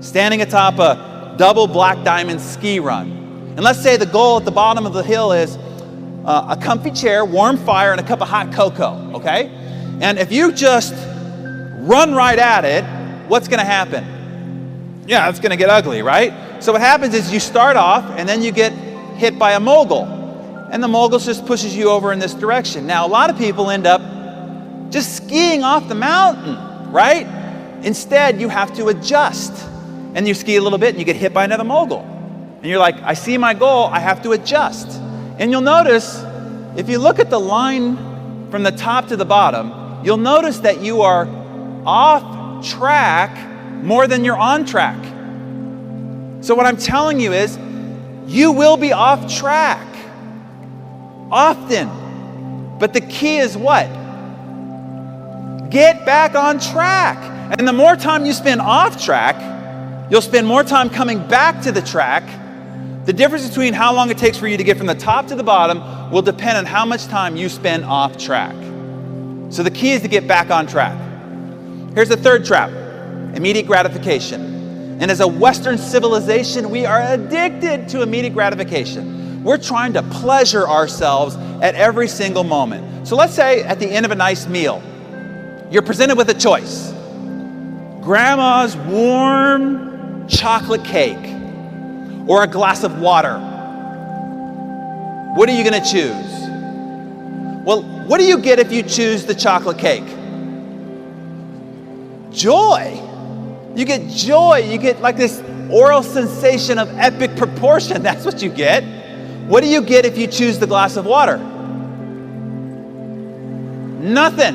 Standing atop a double black diamond ski run. And let's say the goal at the bottom of the hill is a comfy chair, warm fire, and a cup of hot cocoa, okay? And if you just run right at it, what's gonna happen? Yeah, it's gonna get ugly, right? So what happens is you start off and then you get hit by a mogul. And the mogul just pushes you over in this direction. Now, a lot of people end up just skiing off the mountain, right? Instead, you have to adjust. And you ski a little bit and you get hit by another mogul. And you're like, I see my goal, I have to adjust. And you'll notice, if you look at the line from the top to the bottom, you'll notice that you are off track more than you're on track. So what I'm telling you is, you will be off track often. But the key is what? Get back on track. And the more time you spend off track, you'll spend more time coming back to the track. The difference between how long it takes for you to get from the top to the bottom will depend on how much time you spend off track. So the key is to get back on track. Here's the third trap: immediate gratification. And as a Western civilization, we are addicted to immediate gratification. We're trying to pleasure ourselves at every single moment. So let's say at the end of a nice meal, you're presented with a choice: Grandma's warm chocolate cake or a glass of water. What are you going to choose? Well, what do you get if you choose the chocolate cake? Joy. You get joy. You get like this oral sensation of epic proportion. That's what you get. What do you get if you choose the glass of water? Nothing.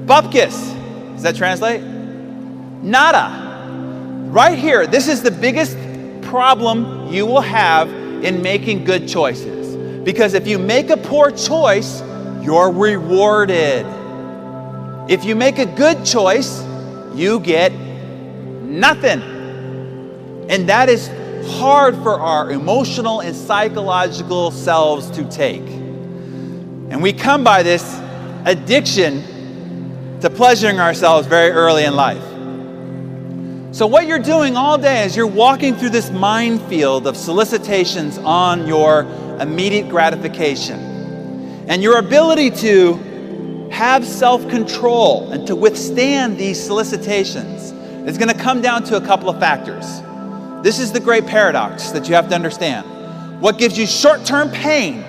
Bupkis. Does that translate? Nada. Right here, this is the biggest problem you will have in making good choices. Because if you make a poor choice, you're rewarded. If you make a good choice, you get nothing. And that is hard for our emotional and psychological selves to take. And we come by this addiction to pleasuring ourselves very early in life. So what you're doing all day is you're walking through this minefield of solicitations on your immediate gratification. And your ability to have self-control and to withstand these solicitations is going to come down to a couple of factors. This is the great paradox that you have to understand. What gives you short-term pain?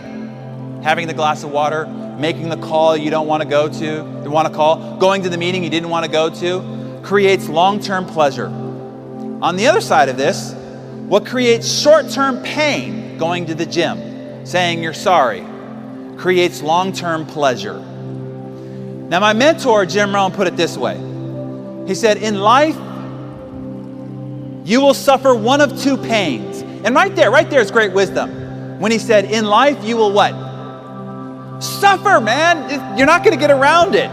Having the glass of water, making the call you don't want to go to, you want to call, going to the meeting you didn't want to go to, creates long-term pleasure. On the other side of this, what creates short-term pain, going to the gym, saying you're sorry, creates long-term pleasure. Now, my mentor, Jim Rohn, put it this way. He said, in life, you will suffer one of two pains. And right there is great wisdom. When he said, in life, you will what? Suffer, man. You're not going to get around it.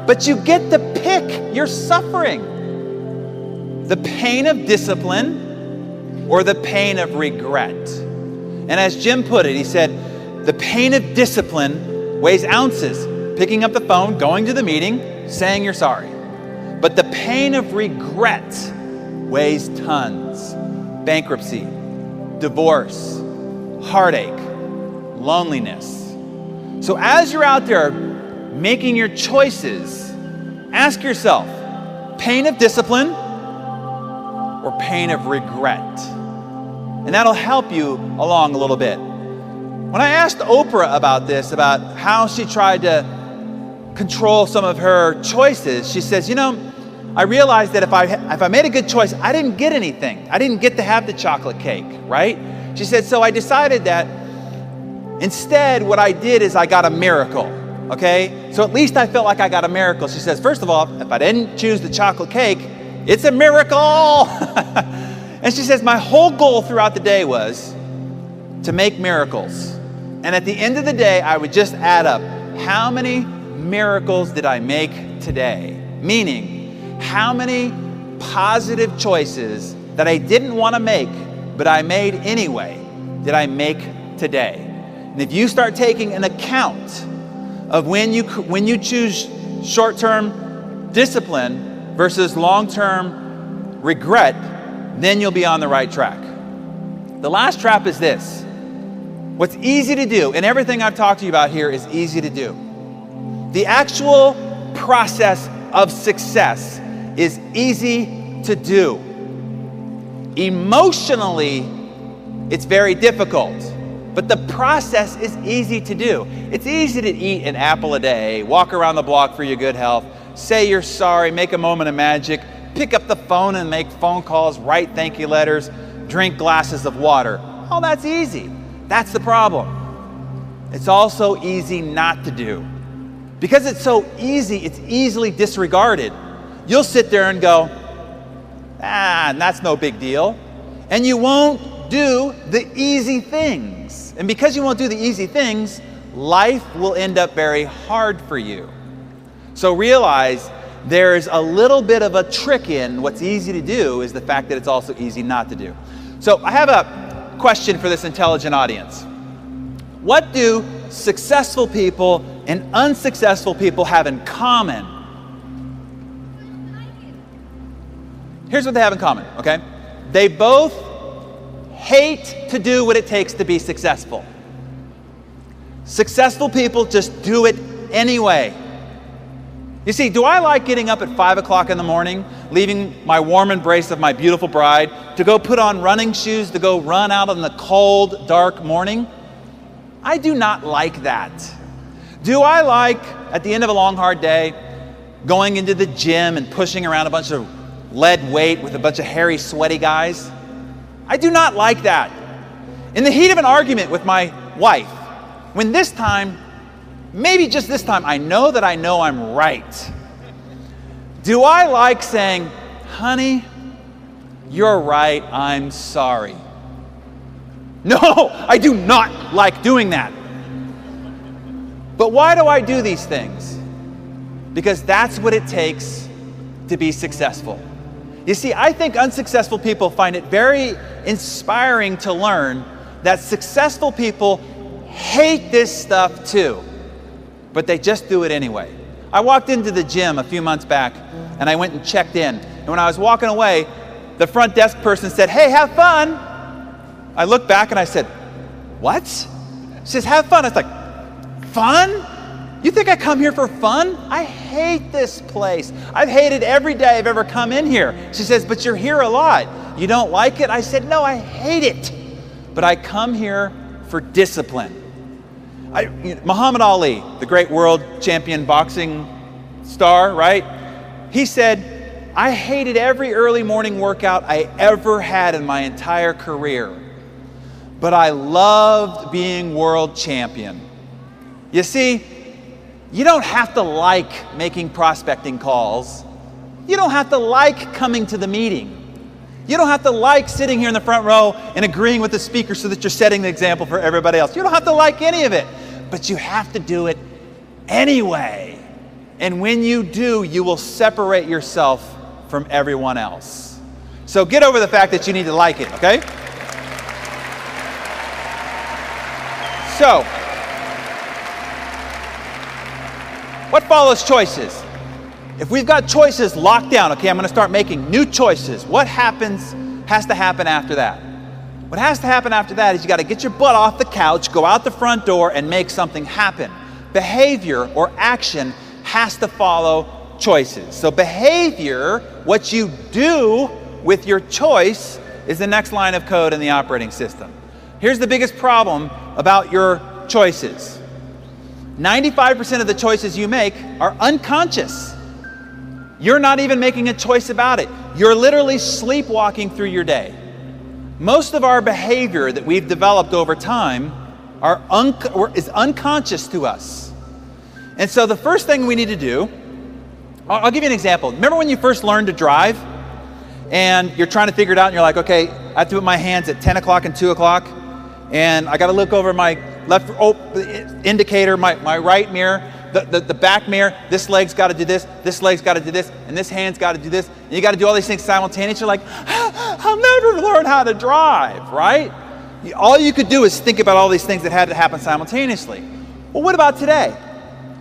But you get to pick your suffering. The pain of discipline or the pain of regret. And as Jim put it, he said, the pain of discipline weighs ounces. Picking up the phone, going to the meeting, saying you're sorry. But the pain of regret weighs tons. Bankruptcy, divorce, heartache, loneliness. So as you're out there making your choices, ask yourself, pain of discipline or pain of regret? And that'll help you along a little bit. When I asked Oprah about this, about how she tried to control some of her choices, she says, I realized that if I made a good choice, I didn't get anything. I didn't get to have the chocolate cake, right? She said, so I decided that instead what I did is I got a miracle, okay? So at least I felt like I got a miracle. She says, first of all, if I didn't choose the chocolate cake, it's a miracle. And she says, my whole goal throughout the day was to make miracles. And at the end of the day, I would just add up, how many miracles did I make today? Meaning, how many positive choices that I didn't want to make, but I made anyway, did I make today? And if you start taking an account of when you choose short-term discipline versus long-term regret, then you'll be on the right track. The last trap is this. What's easy to do, and everything I've talked to you about here is easy to do. The actual process of success is easy to do. Emotionally, it's very difficult. But the process is easy to do. It's easy to eat an apple a day, walk around the block for your good health, say you're sorry, make a moment of magic, pick up the phone and make phone calls, write thank you letters, drink glasses of water. Oh, that's easy. That's the problem. It's also easy not to do. Because it's so easy, it's easily disregarded. You'll sit there and go, that's no big deal. And you won't do the easy things. And because you won't do the easy things, life will end up very hard for you. So realize there's a little bit of a trick in what's easy to do is the fact that it's also easy not to do. So I have a question for this intelligent audience. What do successful people and unsuccessful people have in common? Here's what they have in common, okay? They both hate to do what it takes to be successful. Successful people just do it anyway. You see, do I like getting up at 5 o'clock in the morning, leaving my warm embrace of my beautiful bride, to go put on running shoes, to go run out in the cold, dark morning? I do not like that. Do I like, at the end of a long, hard day, going into the gym and pushing around a bunch of lead weight with a bunch of hairy, sweaty guys? I do not like that. In the heat of an argument with my wife, when this time, maybe just this time, I know I'm right. Do I like saying, honey, you're right, I'm sorry? No, I do not like doing that. But why do I do these things? Because that's what it takes to be successful. You see, I think unsuccessful people find it very inspiring to learn that successful people hate this stuff too, but they just do it anyway. I walked into the gym a few months back and I went and checked in. And when I was walking away, the front desk person said, "Hey, have fun." I looked back and I said, "What?" She says, "Have fun." I was like, "Fun? You think I come here for fun? I hate this place. I've hated every day I've ever come in here." She says, "But you're here a lot. You don't like it?" I said, "No, I hate it. But I come here for discipline." Muhammad Ali, the great world champion boxing star, right? He said, "I hated every early morning workout I ever had in my entire career, but I loved being world champion." You see, you don't have to like making prospecting calls. You don't have to like coming to the meeting. You don't have to like sitting here in the front row and agreeing with the speaker so that you're setting the example for everybody else. You don't have to like any of it, but you have to do it anyway. And when you do, you will separate yourself from everyone else. So get over the fact that you need to like it, okay? So, what follows choices? If we've got choices locked down, okay, I'm going to start making new choices. What has to happen after that? What has to happen after that is you got to get your butt off the couch, go out the front door, and make something happen. Behavior or action has to follow choices. So behavior, what you do with your choice, is the next line of code in the operating system. Here's the biggest problem about your choices. 95% of the choices you make are unconscious. You're not even making a choice about it. You're literally sleepwalking through your day. Most of our behavior that we've developed over time is unconscious to us. And so the first thing we need to do, I'll give you an example. Remember when you first learned to drive and you're trying to figure it out and you're like, okay, I have to put my hands at 10 o'clock and 2 o'clock and I got to look over my left indicator, my right mirror, the back mirror, this leg's got to do this leg's got to do this, and this hand's got to do this, and you got to do all these things simultaneously. You're like, I'll never learn how to drive, right? All you could do is think about all these things that had to happen simultaneously. Well, what about today?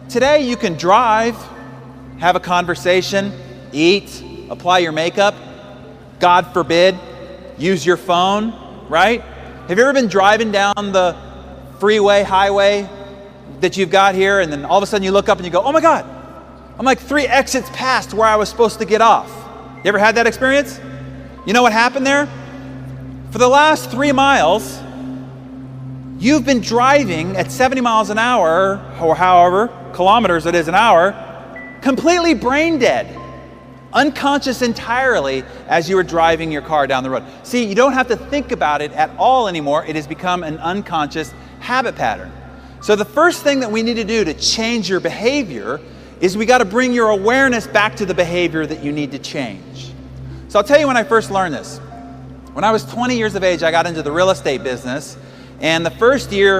Today you can drive, have a conversation, eat, apply your makeup, God forbid, use your phone, right? Have you ever been driving down the freeway, highway that you've got here, and then all of a sudden you look up and you go, oh my God, I'm like 3 exits past where I was supposed to get off. You ever had that experience? You know what happened there? For the last 3 miles, You've been driving at 70 miles an hour, or however kilometers it is an hour, completely brain dead, unconscious entirely as you were driving your car down the road. See, you don't have to think about it at all anymore. It has become an unconscious habit pattern. So the first thing that we need to do to change your behavior is we got to bring your awareness back to the behavior that you need to change. So I'll tell you when I first learned this. When I was 20 years of age, I got into the real estate business. And the first year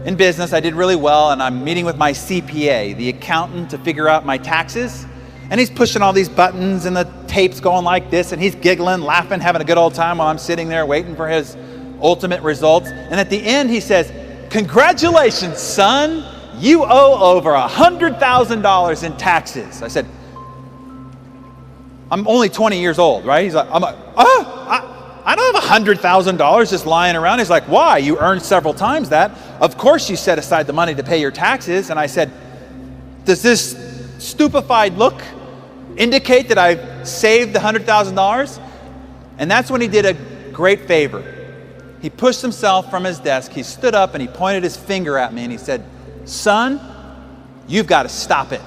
in business, I did really well, and I'm meeting with my CPA, the accountant, to figure out my taxes. And he's pushing all these buttons, and the tape's going like this, and he's giggling, laughing, having a good old time while I'm sitting there waiting for his ultimate results. And at the end, he says, "Congratulations, son, you owe over $100,000 in taxes." I said, "I'm only 20 years old, right?" He's like, I don't have $100,000 just lying around. He's like, "Why? You earned several times that. Of course you set aside the money to pay your taxes." And I said, "Does this stupefied look indicate that I've saved the $100,000? And that's when he did a great favor. He pushed himself from his desk. He stood up and he pointed his finger at me and he said, "Son, you've got to stop it.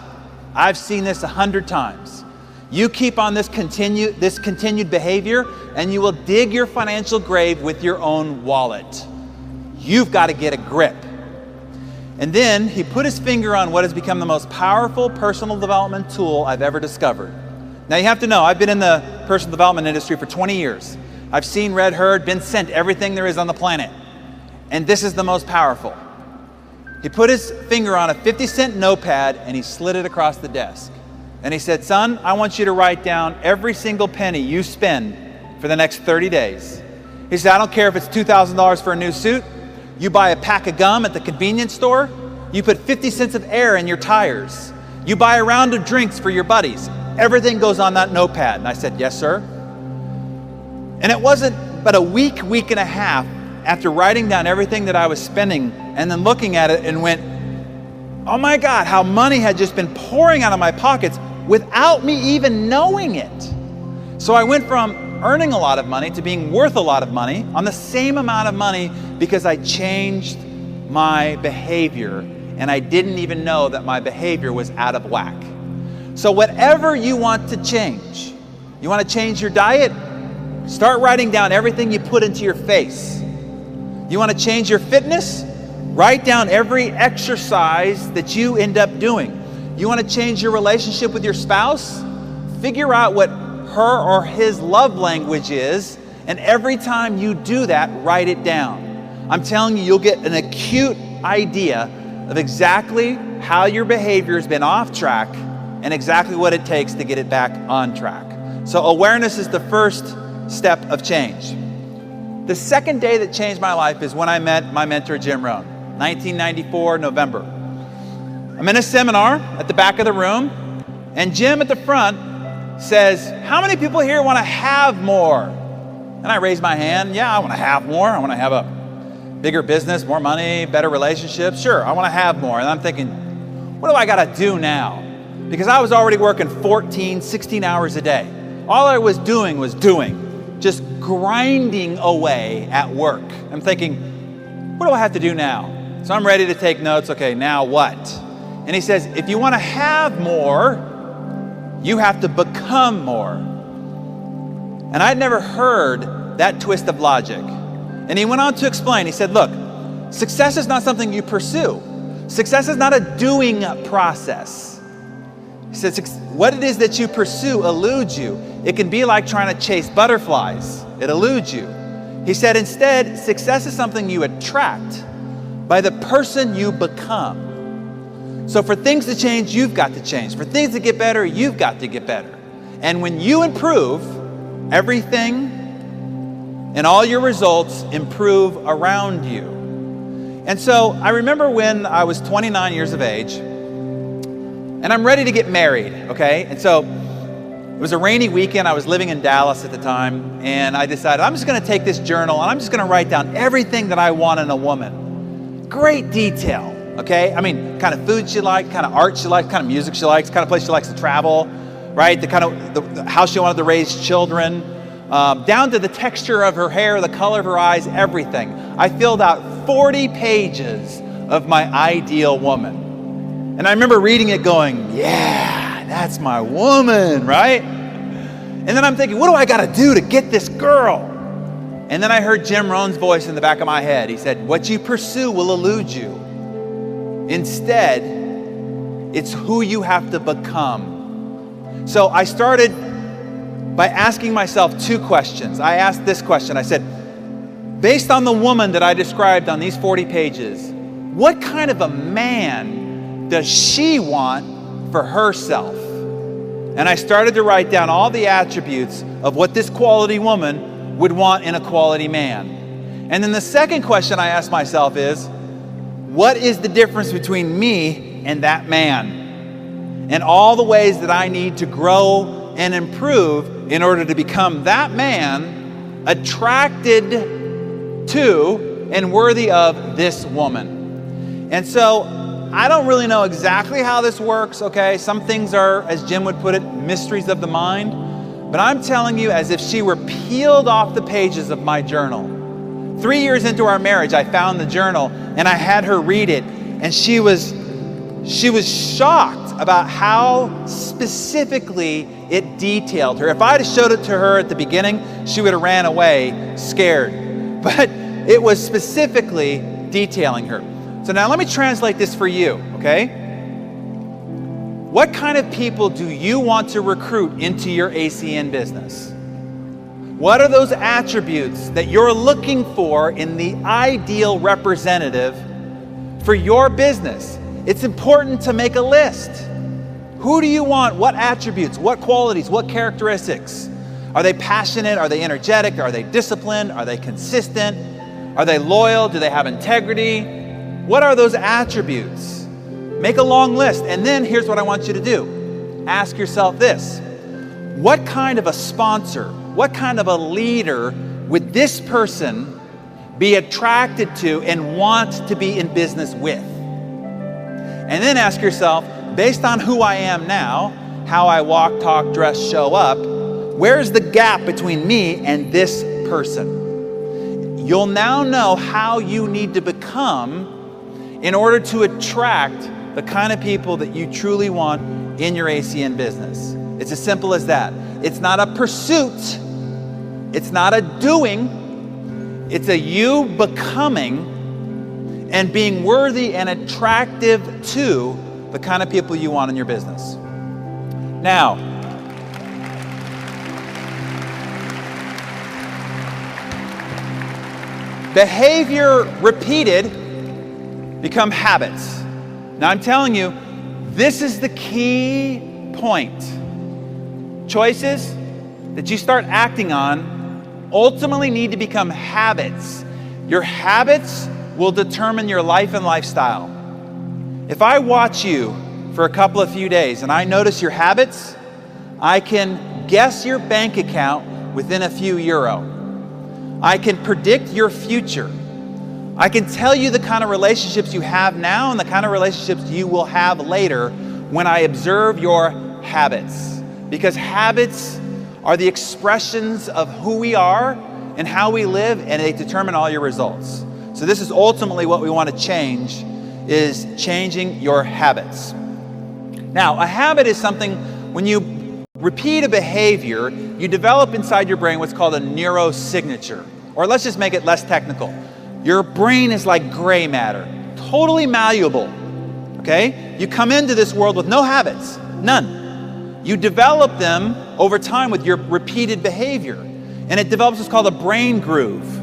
I've seen this 100 times. You keep on this continued behavior and you will dig your financial grave with your own wallet. You've got to get a grip." And then he put his finger on what has become the most powerful personal development tool I've ever discovered. Now you have to know, I've been in the personal development industry for 20 years. I've seen, read, heard, been sent everything there is on the planet. And this is the most powerful. He put his finger on a 50-cent notepad and he slid it across the desk. And he said, "Son, I want you to write down every single penny you spend for the next 30 days. He said, "I don't care if it's $2,000 for a new suit. You buy a pack of gum at the convenience store. You put 50 cents of air in your tires. You buy a round of drinks for your buddies. Everything goes on that notepad." And I said, "Yes, sir." And it wasn't but a week and a half after writing down everything that I was spending and then looking at it and went, "Oh my God, how money had just been pouring out of my pockets without me even knowing it." So I went from earning a lot of money to being worth a lot of money on the same amount of money because I changed my behavior and I didn't even know that my behavior was out of whack. So whatever you want to change, you want to change your diet? Start writing down everything you put into your face. You want to change your fitness? Write down every exercise that you end up doing. You want to change your relationship with your spouse? Figure out what her or his love language is, and every time you do that, write it down. I'm telling you, you'll get an acute idea of exactly how your behavior has been off track and exactly what it takes to get it back on track. So awareness is the first step of change. The second day that changed my life is when I met my mentor, Jim Rohn, 1994, November. I'm in a seminar at the back of the room, and Jim at the front says, "How many people here want to have more?" And I raise my hand. "Yeah, I want to have more. I want to have a bigger business, more money, better relationships. Sure, I want to have more." And I'm thinking, what do I got to do now? Because I was already working 14, 16 hours a day. All I was doing was just grinding away at work. I'm thinking, what do I have to do now? So I'm ready to take notes. Okay, now what? And he says, if you want to have more, you have to become more. And I'd never heard that twist of logic. And he went on to explain. He said, look, success is not something you pursue. Success is not a doing process. He said, what it is that you pursue eludes you. It can be like trying to chase butterflies. It eludes you. He said, instead, success is something you attract by the person you become. So for things to change, you've got to change. For things to get better, you've got to get better. And when you improve, everything and all your results improve around you. And so I remember when I was 29 years of age, and I'm ready to get married, okay? And so it was a rainy weekend. I was living in Dallas at the time, and I decided I'm just going to take this journal and I'm just going to write down everything that I want in a woman. Great detail, okay? I mean, kind of food she liked, kind of art she liked, kind of music she likes, kind of place she likes to travel, right? The kind of how she wanted to raise children, down to the texture of her hair, the color of her eyes, everything. I filled out 40 pages of my ideal woman. And I remember reading it going, yeah, that's my woman, right? And then I'm thinking, what do I got to do to get this girl? And then I heard Jim Rohn's voice in the back of my head. He said, what you pursue will elude you. Instead, it's who you have to become. So I started by asking myself 2 questions. I asked this question. I said, based on the woman that I described on these 40 pages, what kind of a man does she want for herself? And I started to write down all the attributes of what this quality woman would want in a quality man. And then the second question I asked myself is, what is the difference between me and that man? And all the ways that I need to grow and improve in order to become that man attracted to and worthy of this woman. And so I don't really know exactly how this works, okay? Some things are, as Jim would put it, mysteries of the mind. But I'm telling you, as if she were peeled off the pages of my journal. 3 years into our marriage, I found the journal and I had her read it, and she was shocked about how specifically it detailed her. If I had showed it to her at the beginning, she would have ran away scared. But it was specifically detailing her. So now let me translate this for you, okay? What kind of people do you want to recruit into your ACN business? What are those attributes that you're looking for in the ideal representative for your business? It's important to make a list. Who do you want? What attributes? What qualities? What characteristics? Are they passionate? Are they energetic? Are they disciplined? Are they consistent? Are they loyal? Do they have integrity? What are those attributes? Make a long list. And then here's what I want you to do. Ask yourself this. What kind of a sponsor, what kind of a leader would this person be attracted to and want to be in business with? And then ask yourself, based on who I am now, how I walk, talk, dress, show up, where's the gap between me and this person? You'll now know how you need to become in order to attract the kind of people that you truly want in your ACN business. It's as simple as that. It's not a pursuit. It's not a doing. It's a you becoming and being worthy and attractive to the kind of people you want in your business. Now, behavior repeated become habits. Now I'm telling you, this is the key point. Choices that you start acting on ultimately need to become habits. Your habits will determine your life and lifestyle. If I watch you for a few days and I notice your habits, I can guess your bank account within a few euro. I can predict your future. I can tell you the kind of relationships you have now and the kind of relationships you will have later when I observe your habits. Because habits are the expressions of who we are and how we live, and they determine all your results. So this is ultimately what we want to change, is changing your habits. Now, a habit is something, when you repeat a behavior, you develop inside your brain what's called a neurosignature. Or let's just make it less technical. Your brain is like gray matter, totally malleable, okay? You come into this world with no habits, none. You develop them over time with your repeated behavior. And it develops what's called a brain groove.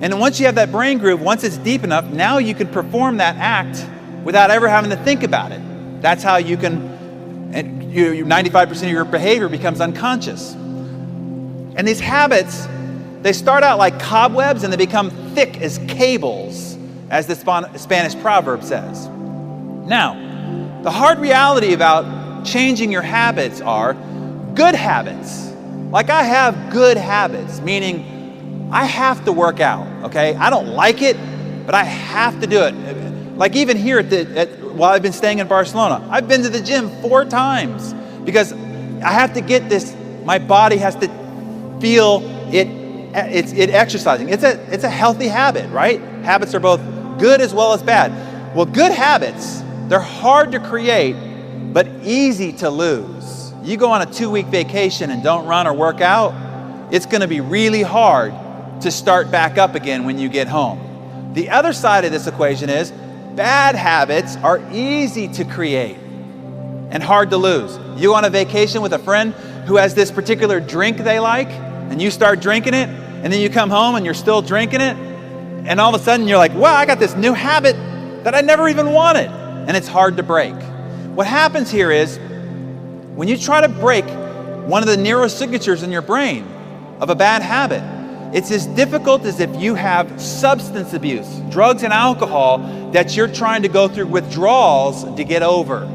And once you have that brain groove, once it's deep enough, now you can perform that act without ever having to think about it. That's how you can, 95% of your behavior becomes unconscious. And these habits, they start out like cobwebs and they become thick as cables, as the Spanish proverb says. Now, the hard reality about changing your habits are good habits. Like I have good habits, meaning I have to work out, okay? I don't like it, but I have to do it. Like even here while I've been staying in Barcelona, I've been to the gym 4 times because I have to get this, my body has to feel it's exercising. It's a healthy habit, right? Habits are both good as well as bad. Well, good habits, they're hard to create, but easy to lose. You go on a 2-week vacation and don't run or work out, it's going to be really hard to start back up again when you get home. The other side of this equation is bad habits are easy to create and hard to lose. You go on a vacation with a friend who has this particular drink they like, and you start drinking it, and then you come home and you're still drinking it, and all of a sudden you're like, wow, I got this new habit that I never even wanted, and it's hard to break. What happens here is when you try to break one of the neurosignatures in your brain of a bad habit, it's as difficult as if you have substance abuse, drugs and alcohol, that you're trying to go through withdrawals to get over.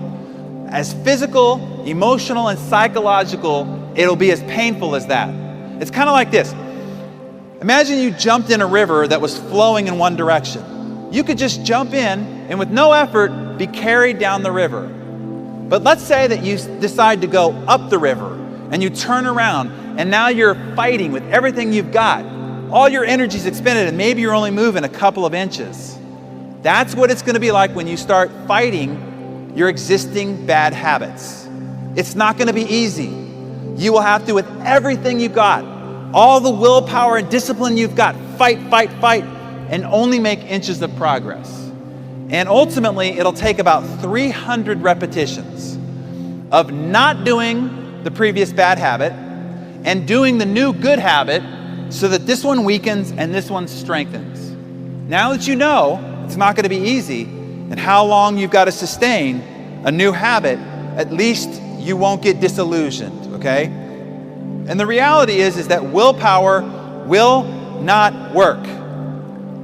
As physical, emotional, and psychological, it'll be as painful as that. It's kind of like this. Imagine you jumped in a river that was flowing in one direction. You could just jump in and with no effort be carried down the river. But let's say that you decide to go up the river and you turn around and now you're fighting with everything you've got. All your energy's expended and maybe you're only moving a couple of inches. That's what it's going to be like when you start fighting your existing bad habits. It's not going to be easy. You will have to, with everything you've got, all the willpower and discipline you've got, fight, and only make inches of progress. And ultimately, it'll take about 300 repetitions of not doing the previous bad habit and doing the new good habit so that this one weakens and this one strengthens. Now that you know it's not going to be easy and how long you've got to sustain a new habit, at least you won't get disillusioned, okay? And the reality is that willpower will not work.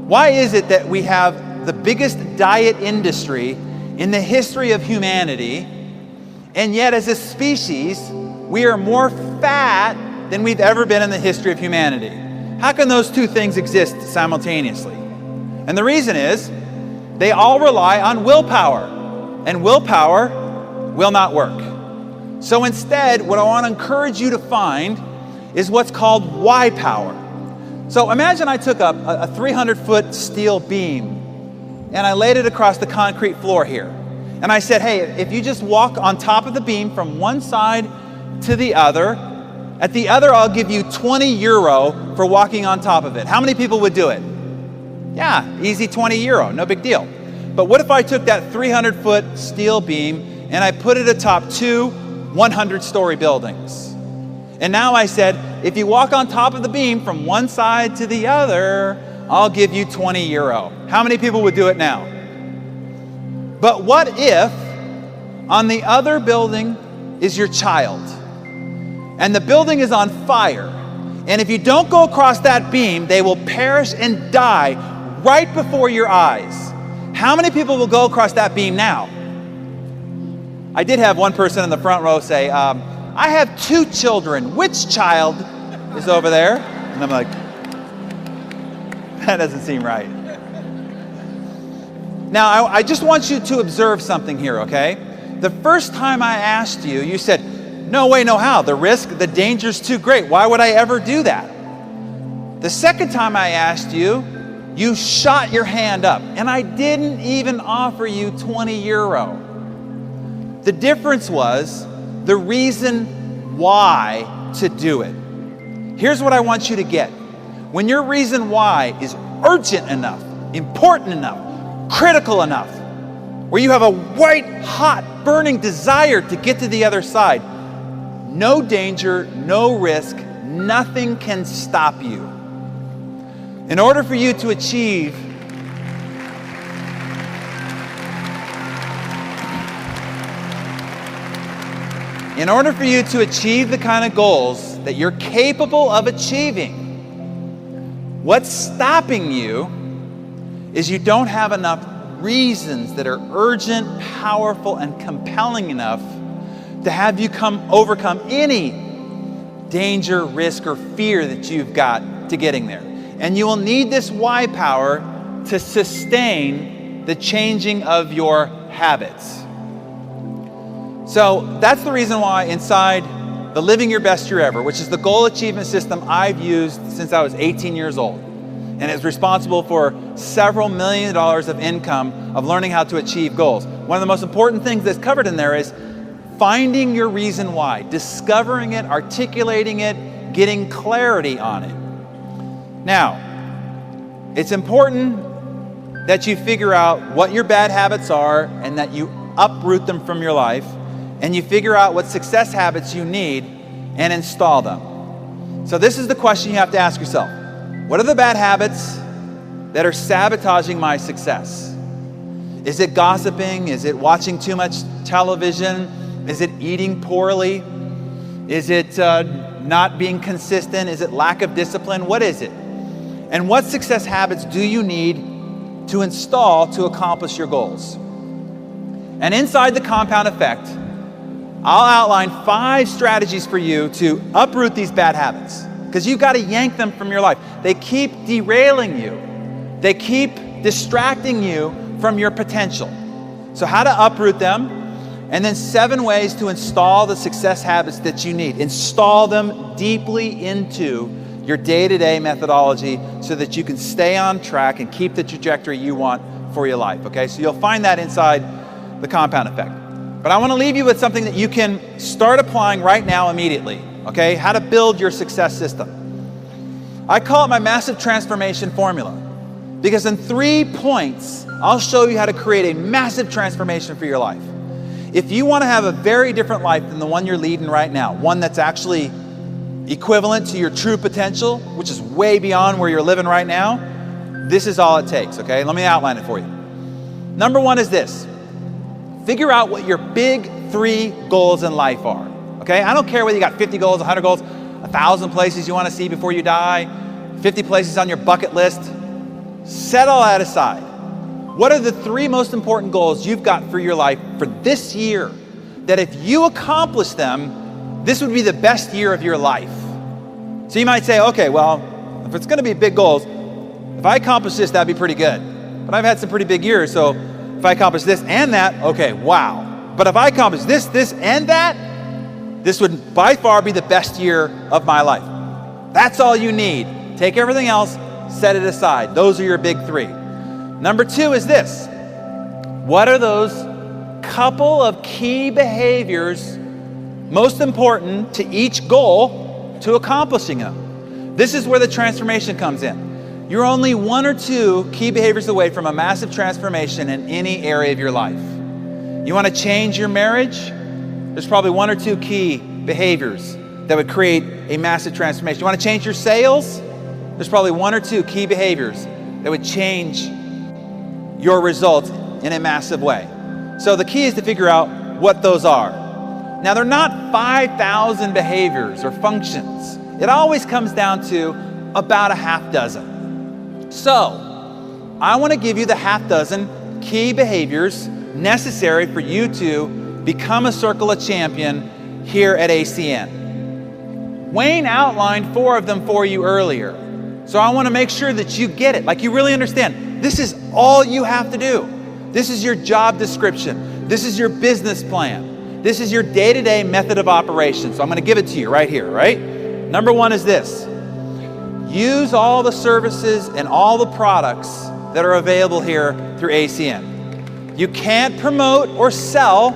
Why is it that we have the biggest diet industry in the history of humanity, and yet as a species, we are more fat than we've ever been in the history of humanity? How can those two things exist simultaneously? And the reason is, they all rely on willpower, and willpower will not work. So instead, what I want to encourage you to find is what's called why power. So imagine I took up a 300-foot steel beam and I laid it across the concrete floor here. And I said, hey, if you just walk on top of the beam from one side to the other, at the other I'll give you 20 euro for walking on top of it. How many people would do it? Yeah, easy 20 euro, no big deal. But what if I took that 300-foot steel beam and I put it atop two 100-story buildings? And now I said, if you walk on top of the beam from one side to the other, I'll give you 20 euro. How many people would do it now? But what if on the other building is your child and the building is on fire, and if you don't go across that beam, they will perish and die right before your eyes? How many people will go across that beam now? I did have one person in the front row say, I have 2 children. Which child is over there? And I'm like, that doesn't seem right. Now, I just want you to observe something here, okay? The first time I asked you, you said, no way, no how. The risk, the danger's too great. Why would I ever do that? The second time I asked you, you shot your hand up, and I didn't even offer you 20 euro. The difference was the reason why to do it. Here's what I want you to get. When your reason why is urgent enough, important enough, critical enough, where you have a white hot burning desire to get to the other side, no danger, no risk, nothing can stop you. In order for you to achieve the kind of goals that you're capable of achieving, what's stopping you is you don't have enough reasons that are urgent, powerful, and compelling enough to have you overcome any danger, risk, or fear that you've got to getting there. And you will need this why power to sustain the changing of your habits. So that's the reason why inside the Living Your Best Year Ever, which is the goal achievement system I've used since I was 18 years old, and is responsible for several $1 million of income of learning how to achieve goals. One of the most important things that's covered in there is finding your reason why, discovering it, articulating it, getting clarity on it. Now, it's important that you figure out what your bad habits are and that you uproot them from your life, and you figure out what success habits you need and install them. So this is the question you have to ask yourself. What are the bad habits that are sabotaging my success? Is it gossiping? Is it watching too much television? Is it eating poorly? Is it not being consistent? Is it lack of discipline? What is it? And what success habits do you need to install to accomplish your goals? And inside the compound effect, I'll outline 5 strategies for you to uproot these bad habits, because you've got to yank them from your life. They keep derailing you. They keep distracting you from your potential. So how to uproot them, and then 7 ways to install the success habits that you need. Install them deeply into your day-to-day methodology so that you can stay on track and keep the trajectory you want for your life, okay? So you'll find that inside the compound effect. But I want to leave you with something that you can start applying right now immediately, okay? How to build your success system. I call it my massive transformation formula, because in 3 points, I'll show you how to create a massive transformation for your life. If you want to have a very different life than the one you're leading right now, one that's actually equivalent to your true potential, which is way beyond where you're living right now, this is all it takes, okay? Let me outline it for you. Number 1 is this. Figure out what your big 3 goals in life are, okay? I don't care whether you got 50 goals, 100 goals, 1,000 places you want to see before you die, 50 places on your bucket list. Set all that aside. What are the 3 most important goals you've got for your life for this year that if you accomplish them, this would be the best year of your life? So you might say, okay, well, if it's going to be big goals, if I accomplish this, that'd be pretty good. But I've had some pretty big years, so if I accomplish this and that, okay, wow. But if I accomplish this, and that, this would by far be the best year of my life. That's all you need. Take everything else, set it aside. Those are your big 3. Number 2 is this. What are those couple of key behaviors most important to each goal to accomplishing them? This is where the transformation comes in. You're only 1 or 2 key behaviors away from a massive transformation in any area of your life. You want to change your marriage? There's probably 1 or 2 key behaviors that would create a massive transformation. You want to change your sales? There's probably 1 or 2 key behaviors that would change your results in a massive way. So the key is to figure out what those are. Now, they're not 5,000 behaviors or functions. It always comes down to about a half dozen. So, I want to give you the half dozen key behaviors necessary for you to become a Circle of Champion here at ACN. Wayne outlined 4 of them for you earlier. So I want to make sure that you get it, like you really understand. This is all you have to do. This is your job description. This is your business plan. This is your day-to-day method of operation. So I'm going to give it to you right here, right? Number 1 is this. Use all the services and all the products that are available here through ACN. You can't promote or sell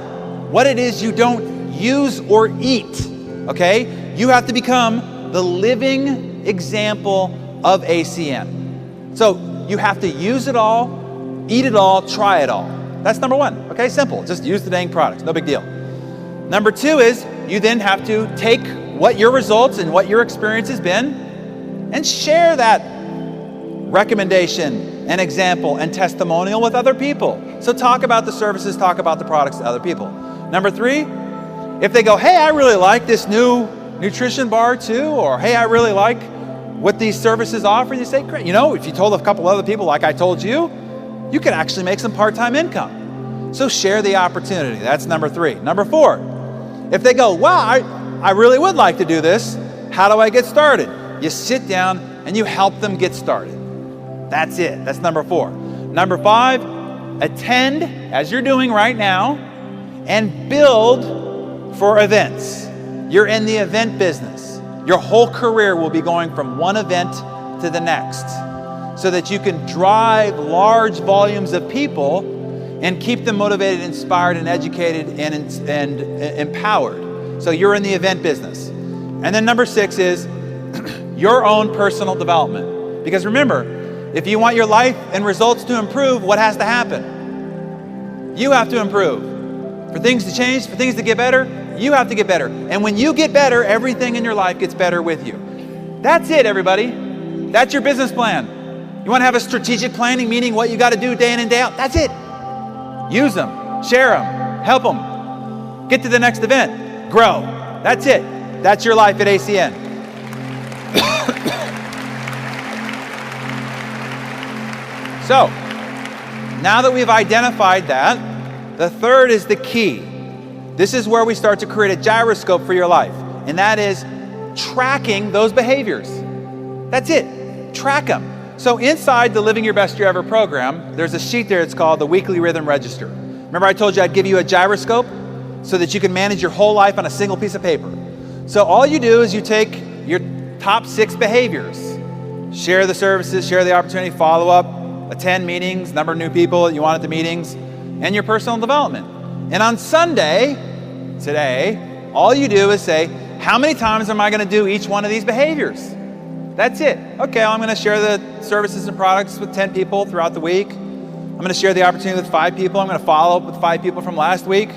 what it is you don't use or eat, okay? You have to become the living example of ACN. So you have to use it all, eat it all, try it all. That's number 1, okay? Simple, just use the dang products, no big deal. Number 2 is you then have to take what your results and what your experience has been and share that recommendation and example and testimonial with other people. So talk about the services, talk about the products to other people. Number 3, if they go, hey, I really like this new nutrition bar too, or hey, I really like what these services offer, you say, great. You know, if you told a couple other people like I told you, you could actually make some part-time income. So share the opportunity. That's number 3. Number 4, if they go, wow, I really would like to do this, how do I get started? You sit down and you help them get started. That's it. That's number 4. Number 5, attend, as you're doing right now, and build for events. You're in the event business. Your whole career will be going from one event to the next. so that you can drive large volumes of people and keep them motivated, inspired, and educated and empowered. So you're in the event business. And then number 6 is your own personal development. Because remember, if you want your life and results to improve, what has to happen? You have to improve. For things to change, for things to get better, you have to get better. And when you get better, everything in your life gets better with you. That's it, everybody. That's your business plan. You want to have a strategic planning, meaning what you got to do day in and day out. That's it. Use them, share them, help them. Get to the next event, grow. That's it. That's your life at ACN. So, now that we've identified that, the third is the key. This is where we start to create a gyroscope for your life, and that is tracking those behaviors. That's it. Track them. So inside the Living Your Best Year Ever program, there's a sheet there. It's called the Weekly Rhythm Register. Remember I told you I'd give you a gyroscope so that you can manage your whole life on a single piece of paper. So all you do is you take your top 6 behaviors, share the services, share the opportunity, follow up, attend meetings, number of new people that you want at the meetings, and your personal development. And on Sunday, today, all you do is say, how many times am I going to do each one of these behaviors? That's it. Okay, I'm going to share the services and products with 10 people throughout the week. I'm going to share the opportunity with 5 people. I'm going to follow up with 5 people from last week.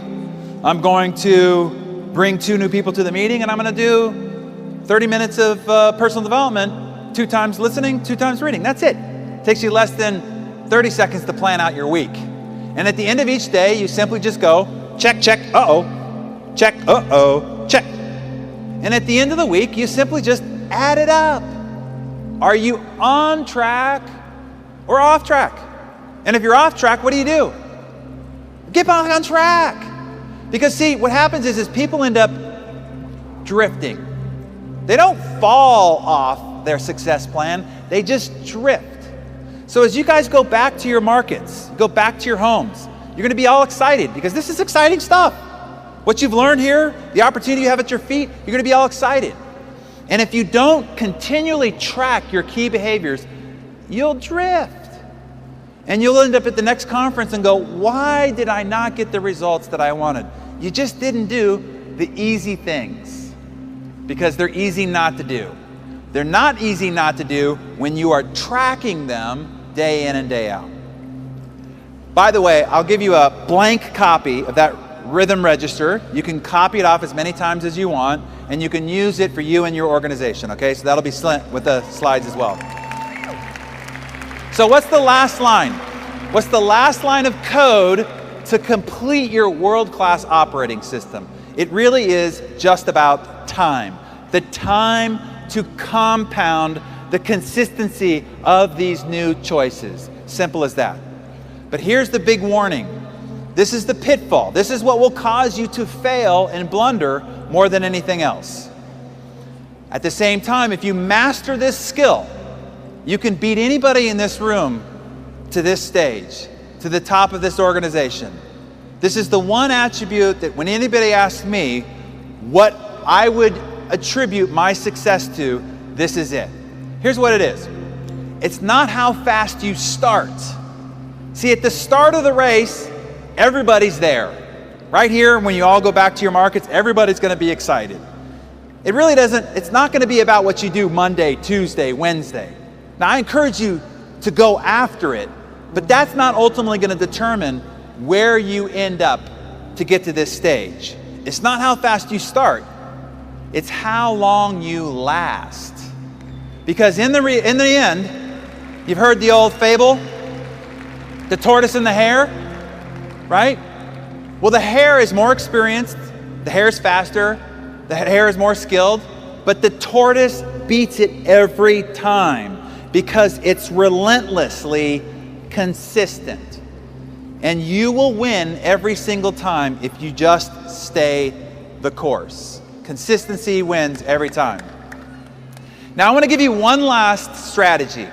I'm going to bring 2 new people to the meeting, and I'm going to do 30 minutes of personal development, 2 times listening, 2 times reading. That's it. It takes you less than 30 seconds to plan out your week. And at the end of each day, you simply just go, check, check, uh-oh, check, uh-oh, check. And at the end of the week, you simply just add it up. Are you on track or off track? And if you're off track, what do? Get back on track. Because see, what happens is people end up drifting. They don't fall off their success plan, they just drift. So as you guys go back to your markets, go back to your homes, you're going to be all excited because this is exciting stuff. What you've learned here, the opportunity you have at your feet, you're going to be all excited. And if you don't continually track your key behaviors, you'll drift. And you'll end up at the next conference and go, why did I not get the results that I wanted? You just didn't do the easy things because they're easy not to do. They're not easy not to do when you are tracking them day in and day out. By the way, I'll give you a blank copy of that rhythm register. You can copy it off as many times as you want, and you can use it for you and your organization, okay? So that'll be with the slides as well. So what's the last line? What's the last line of code to complete your world-class operating system? It really is just about time. The time to compound the consistency of these new choices. Simple as that. But here's the big warning. This is the pitfall. This is what will cause you to fail and blunder more than anything else. At the same time, if you master this skill, you can beat anybody in this room to this stage, to the top of this organization. This is the one attribute that when anybody asks me what I would attribute my success to, this is it. Here's what it is. It's not how fast you start. See, at the start of the race, everybody's there. Right here, when you all go back to your markets, everybody's going to be excited. It really doesn't, it's not going to be about what you do Monday, Tuesday, Wednesday. Now, I encourage you to go after it, but that's not ultimately going to determine where you end up to get to this stage. It's not how fast you start. It's how long you last. Because in the end, you've heard the old fable, the tortoise and the hare, right? Well, the hare is more experienced, the hare is faster, the hare is more skilled, but the tortoise beats it every time because it's relentlessly consistent. And you will win every single time if you just stay the course. Consistency wins every time. Now, I want to give you one last strategy.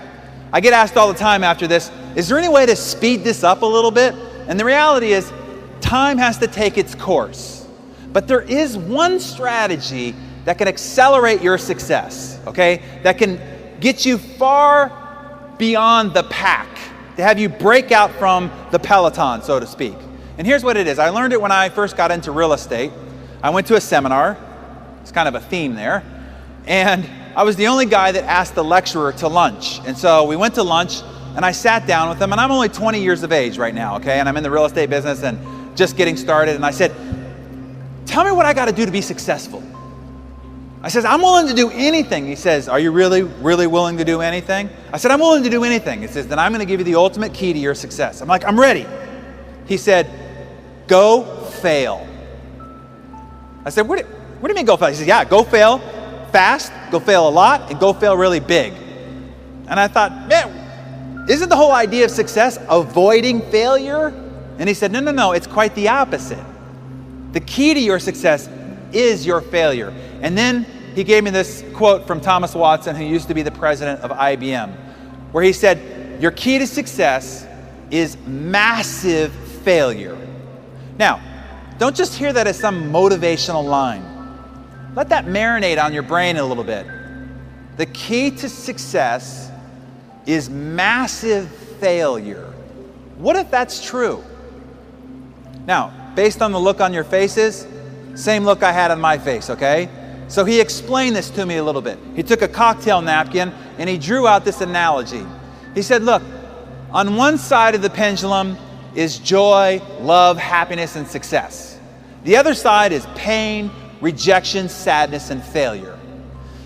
I get asked all the time after this, is there any way to speed this up a little bit? And the reality is, time has to take its course. But there is one strategy that can accelerate your success, okay? That can get you far beyond the pack, to have you break out from the peloton, so to speak. And here's what it is. I learned it when I first got into real estate. I went to a seminar. It's kind of a theme there. And I was the only guy that asked the lecturer to lunch. And so we went to lunch, and I sat down with him, and I'm only 20 years of age right now, okay? And I'm in the real estate business and just getting started. And I said, tell me what I got to do to be successful. I says, I'm willing to do anything. He says, are you really, really willing to do anything? I said, I'm willing to do anything. He says, then I'm going to give you the ultimate key to your success. I'm like, I'm ready. He said, go fail. I said, what do you mean go fail? He said, yeah, go fail fast, go fail a lot, and go fail really big. And I thought, man, isn't the whole idea of success avoiding failure? And he said, no, it's quite the opposite. The key to your success is your failure. And then he gave me this quote from Thomas Watson, who used to be the president of IBM, where he said, your key to success is massive failure. Now, don't just hear that as some motivational line. Let that marinate on your brain a little bit. The key to success is massive failure. What if that's true? Now, based on the look on your faces, same look I had on my face, okay? So he explained this to me a little bit. He took a cocktail napkin and he drew out this analogy. He said, look, on one side of the pendulum is joy, love, happiness, and success. The other side is pain, rejection, sadness, and failure.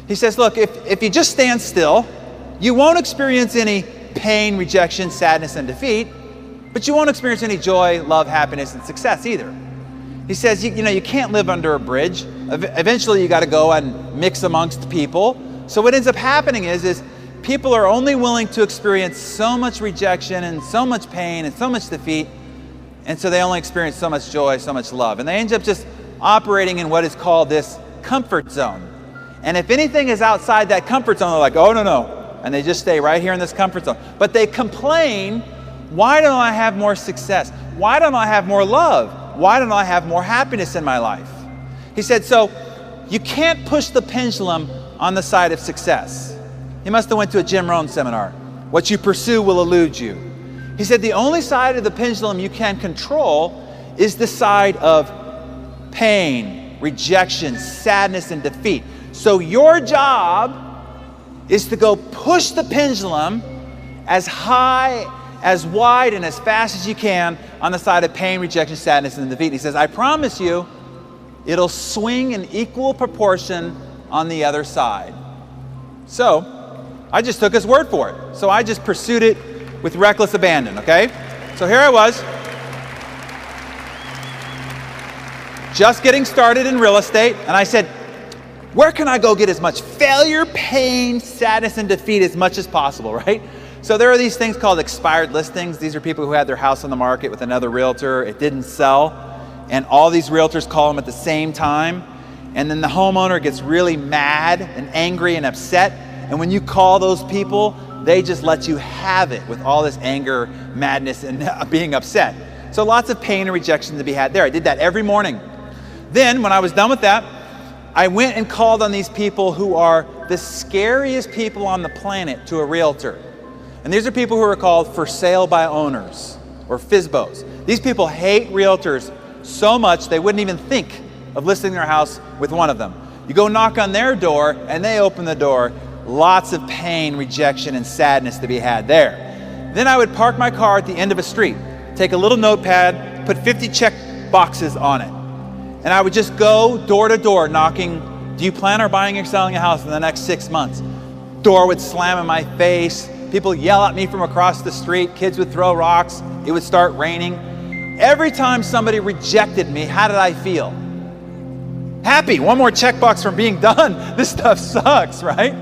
He says, look, if you just stand still, you won't experience any pain, rejection, sadness, and defeat, but you won't experience any joy, love, happiness, and success either. He says, you can't live under a bridge. Eventually, you got to go and mix amongst people. So what ends up happening is people are only willing to experience so much rejection and so much pain and so much defeat, and so they only experience so much joy, so much love. And they end up just operating in what is called this comfort zone. And if anything is outside that comfort zone, they're like, oh, no. And they just stay right here in this comfort zone. But they complain, why don't I have more success? Why don't I have more love? Why don't I have more happiness in my life? He said, so you can't push the pendulum on the side of success. He must have went to a Jim Rohn seminar. What you pursue will elude you. He said the only side of the pendulum you can control is the side of pain, rejection, sadness, and defeat. So your job is to go push the pendulum as high, as wide, and as fast as you can on the side of pain, rejection, sadness, and defeat. He says, I promise you, it'll swing in equal proportion on the other side. So I just took his word for it. So I just pursued it with reckless abandon, okay? So here I was, just getting started in real estate, and I said, where can I go get as much failure, pain, sadness, and defeat as much as possible, right? So there are these things called expired listings. These are people who had their house on the market with another realtor. It didn't sell, and all these realtors call them at the same time, and then the homeowner gets really mad and angry and upset, and when you call those people, they just let you have it with all this anger, madness, and being upset. So lots of pain and rejection to be had there. I did that every morning. Then when I was done with that, I went and called on these people who are the scariest people on the planet to a realtor. And these are people who are called for sale by owners, or FSBOs. These people hate realtors so much they wouldn't even think of listing their house with one of them. You go knock on their door and they open the door. Lots of pain, rejection, and sadness to be had there. Then I would park my car at the end of a street, take a little notepad, put 50 check boxes on it. And I would just go door to door knocking, do you plan on buying or selling a house in the next 6 months? Door would slam in my face. People yell at me from across the street. Kids would throw rocks. It would start raining. Every time somebody rejected me, how did I feel? Happy. One more checkbox from being done. This stuff sucks, right?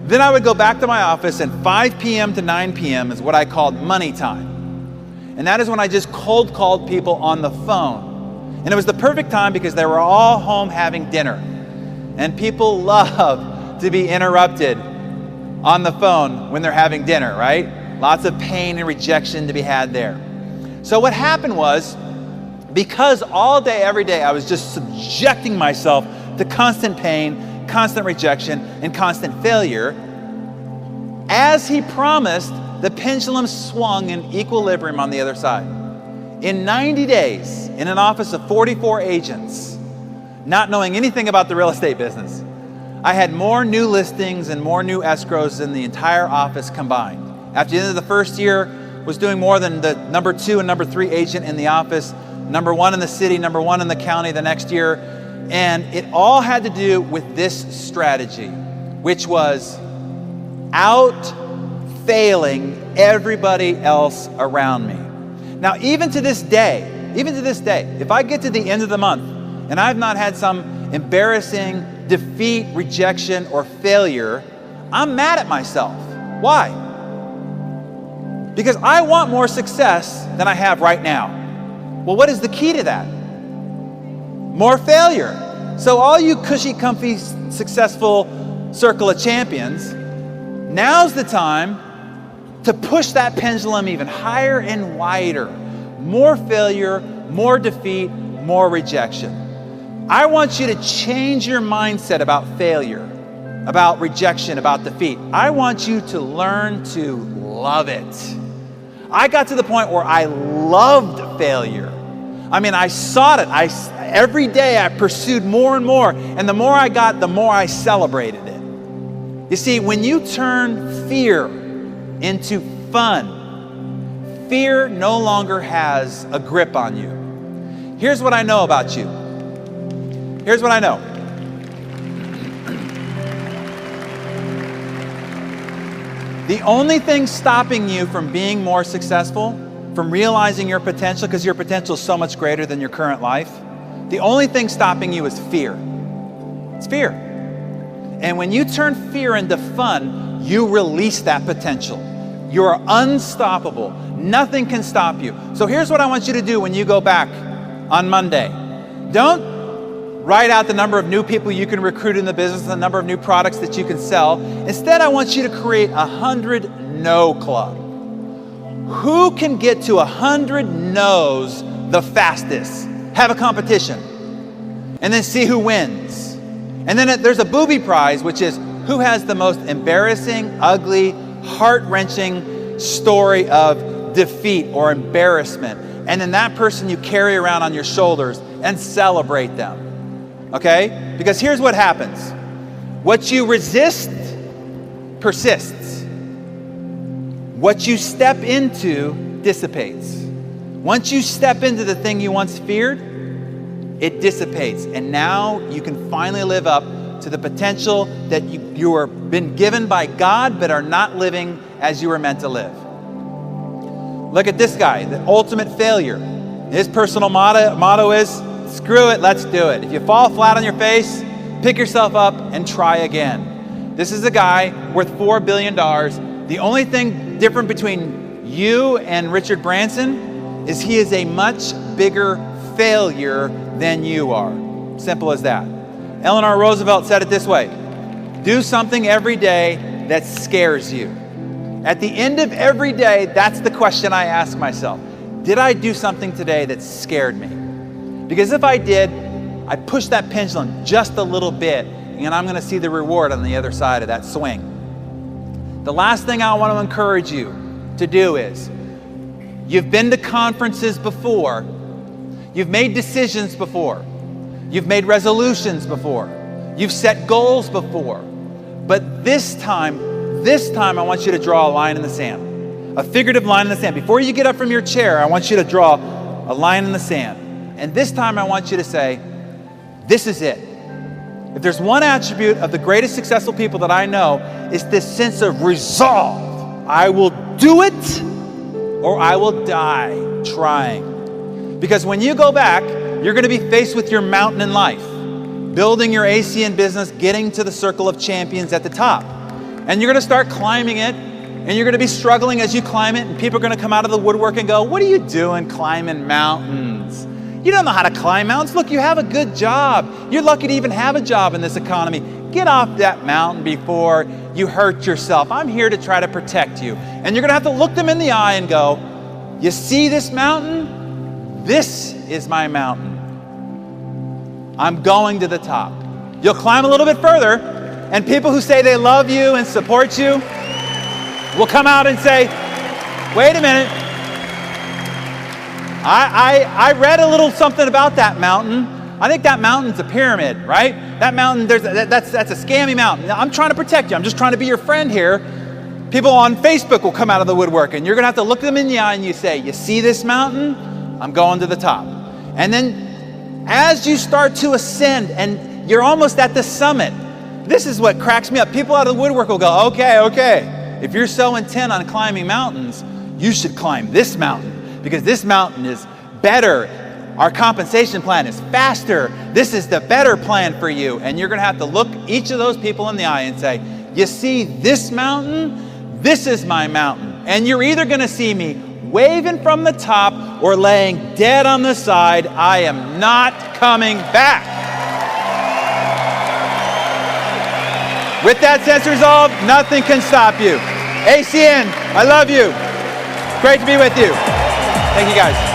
Then I would go back to my office, and 5 p.m. to 9 p.m. is what I called money time. And that is when I just cold called people on the phone. And it was the perfect time because they were all home having dinner. And people love to be interrupted on the phone when they're having dinner, right? Lots of pain and rejection to be had there. So what happened was, because all day, every day, I was just subjecting myself to constant pain, constant rejection, and constant failure, As he promised, the pendulum swung in equilibrium on the other side. In 90 days, in an office of 44 agents, not knowing anything about the real estate business, I had more new listings and more new escrows than the entire office combined. After the end of the first year, was doing more than the number 2 and number 3 agent in the office, number 1 in the city, number 1 in the county the next year. And it all had to do with this strategy, which was out-failing everybody else around me. Now, even to this day, if I get to the end of the month and I've not had some embarrassing defeat, rejection, or failure, I'm mad at myself. Why? Because I want more success than I have right now. Well, what is the key to that? More failure. So all you cushy, comfy, successful circle of champions, now's the time to push that pendulum even higher and wider. More failure, more defeat, more rejection. I want you to change your mindset about failure, about rejection, about defeat. I want you to learn to love it. I got to the point where I loved failure. I mean, I sought it. Every day I pursued more and more. And the more I got, the more I celebrated it. You see, when you turn fear into fun, fear no longer has a grip on you. Here's what I know about you. Here's what I know. The only thing stopping you from being more successful, from realizing your potential, because your potential is so much greater than your current life, the only thing stopping you is fear. It's fear. And when you turn fear into fun, you release that potential. You are unstoppable. Nothing can stop you. So here's what I want you to do when you go back on Monday. Don't write out the number of new people you can recruit in the business, the number of new products that you can sell. Instead, I want you to create 100 no club. Who can get to 100 no's the fastest? Have a competition. And then see who wins. And then there's a booby prize, which is who has the most embarrassing, ugly, heart-wrenching story of defeat or embarrassment. And then that person you carry around on your shoulders and celebrate them. Okay? Because here's what happens. What you resist persists. What you step into dissipates. Once you step into the thing you once feared, it dissipates. And now you can finally live up to the potential that you are been given by God, but are not living as you were meant to live. Look at this guy, the ultimate failure. His personal motto is, screw it, let's do it. If you fall flat on your face, pick yourself up and try again. This is a guy worth $4 billion. The only thing different between you and Richard Branson is he is a much bigger failure than you are. Simple as that. Eleanor Roosevelt said it this way: do something every day that scares you. At the end of every day, that's the question I ask myself. Did I do something today that scared me? Because if I did, I pushed that pendulum just a little bit, and I'm going to see the reward on the other side of that swing. The last thing I want to encourage you to do is, you've been to conferences before, you've made decisions before, you've made resolutions before, you've set goals before, but this time I want you to draw a line in the sand, a figurative line in the sand. Before you get up from your chair, I want you to draw a line in the sand. And this time I want you to say, this is it. If there's one attribute of the greatest successful people that I know, it's this sense of resolve. I will do it or I will die trying. Because when you go back, you're going to be faced with your mountain in life, building your ACN business, getting to the circle of champions at the top. And you're going to start climbing it, and you're going to be struggling as you climb it, and people are going to come out of the woodwork and go, what are you doing climbing mountains? You don't know how to climb mountains. Look, you have a good job. You're lucky to even have a job in this economy. Get off that mountain before you hurt yourself. I'm here to try to protect you. And you're going to have to look them in the eye and go, you see this mountain? This is my mountain. I'm going to the top. You'll climb a little bit further, and people who say they love you and support you, will come out and say, wait a minute. I read a little something about that mountain. I think that mountain's a pyramid, right? That mountain, that's a scammy mountain. Now, I'm trying to protect you. I'm just trying to be your friend here. People on Facebook will come out of the woodwork, and you're going to have to look them in the eye and you say, you see this mountain? I'm going to the top. And then as you start to ascend and you're almost at the summit, this is what cracks me up. People out of the woodwork will go, okay. If you're so intent on climbing mountains, you should climb this mountain because this mountain is better. Our compensation plan is faster. This is the better plan for you. And you're going to have to look each of those people in the eye and say, you see this mountain? This is my mountain. And you're either going to see me waving from the top or laying dead on the side. I am not coming back. With that sense resolve, nothing can stop you. ACN, I love you. Great to be with you. Thank you guys.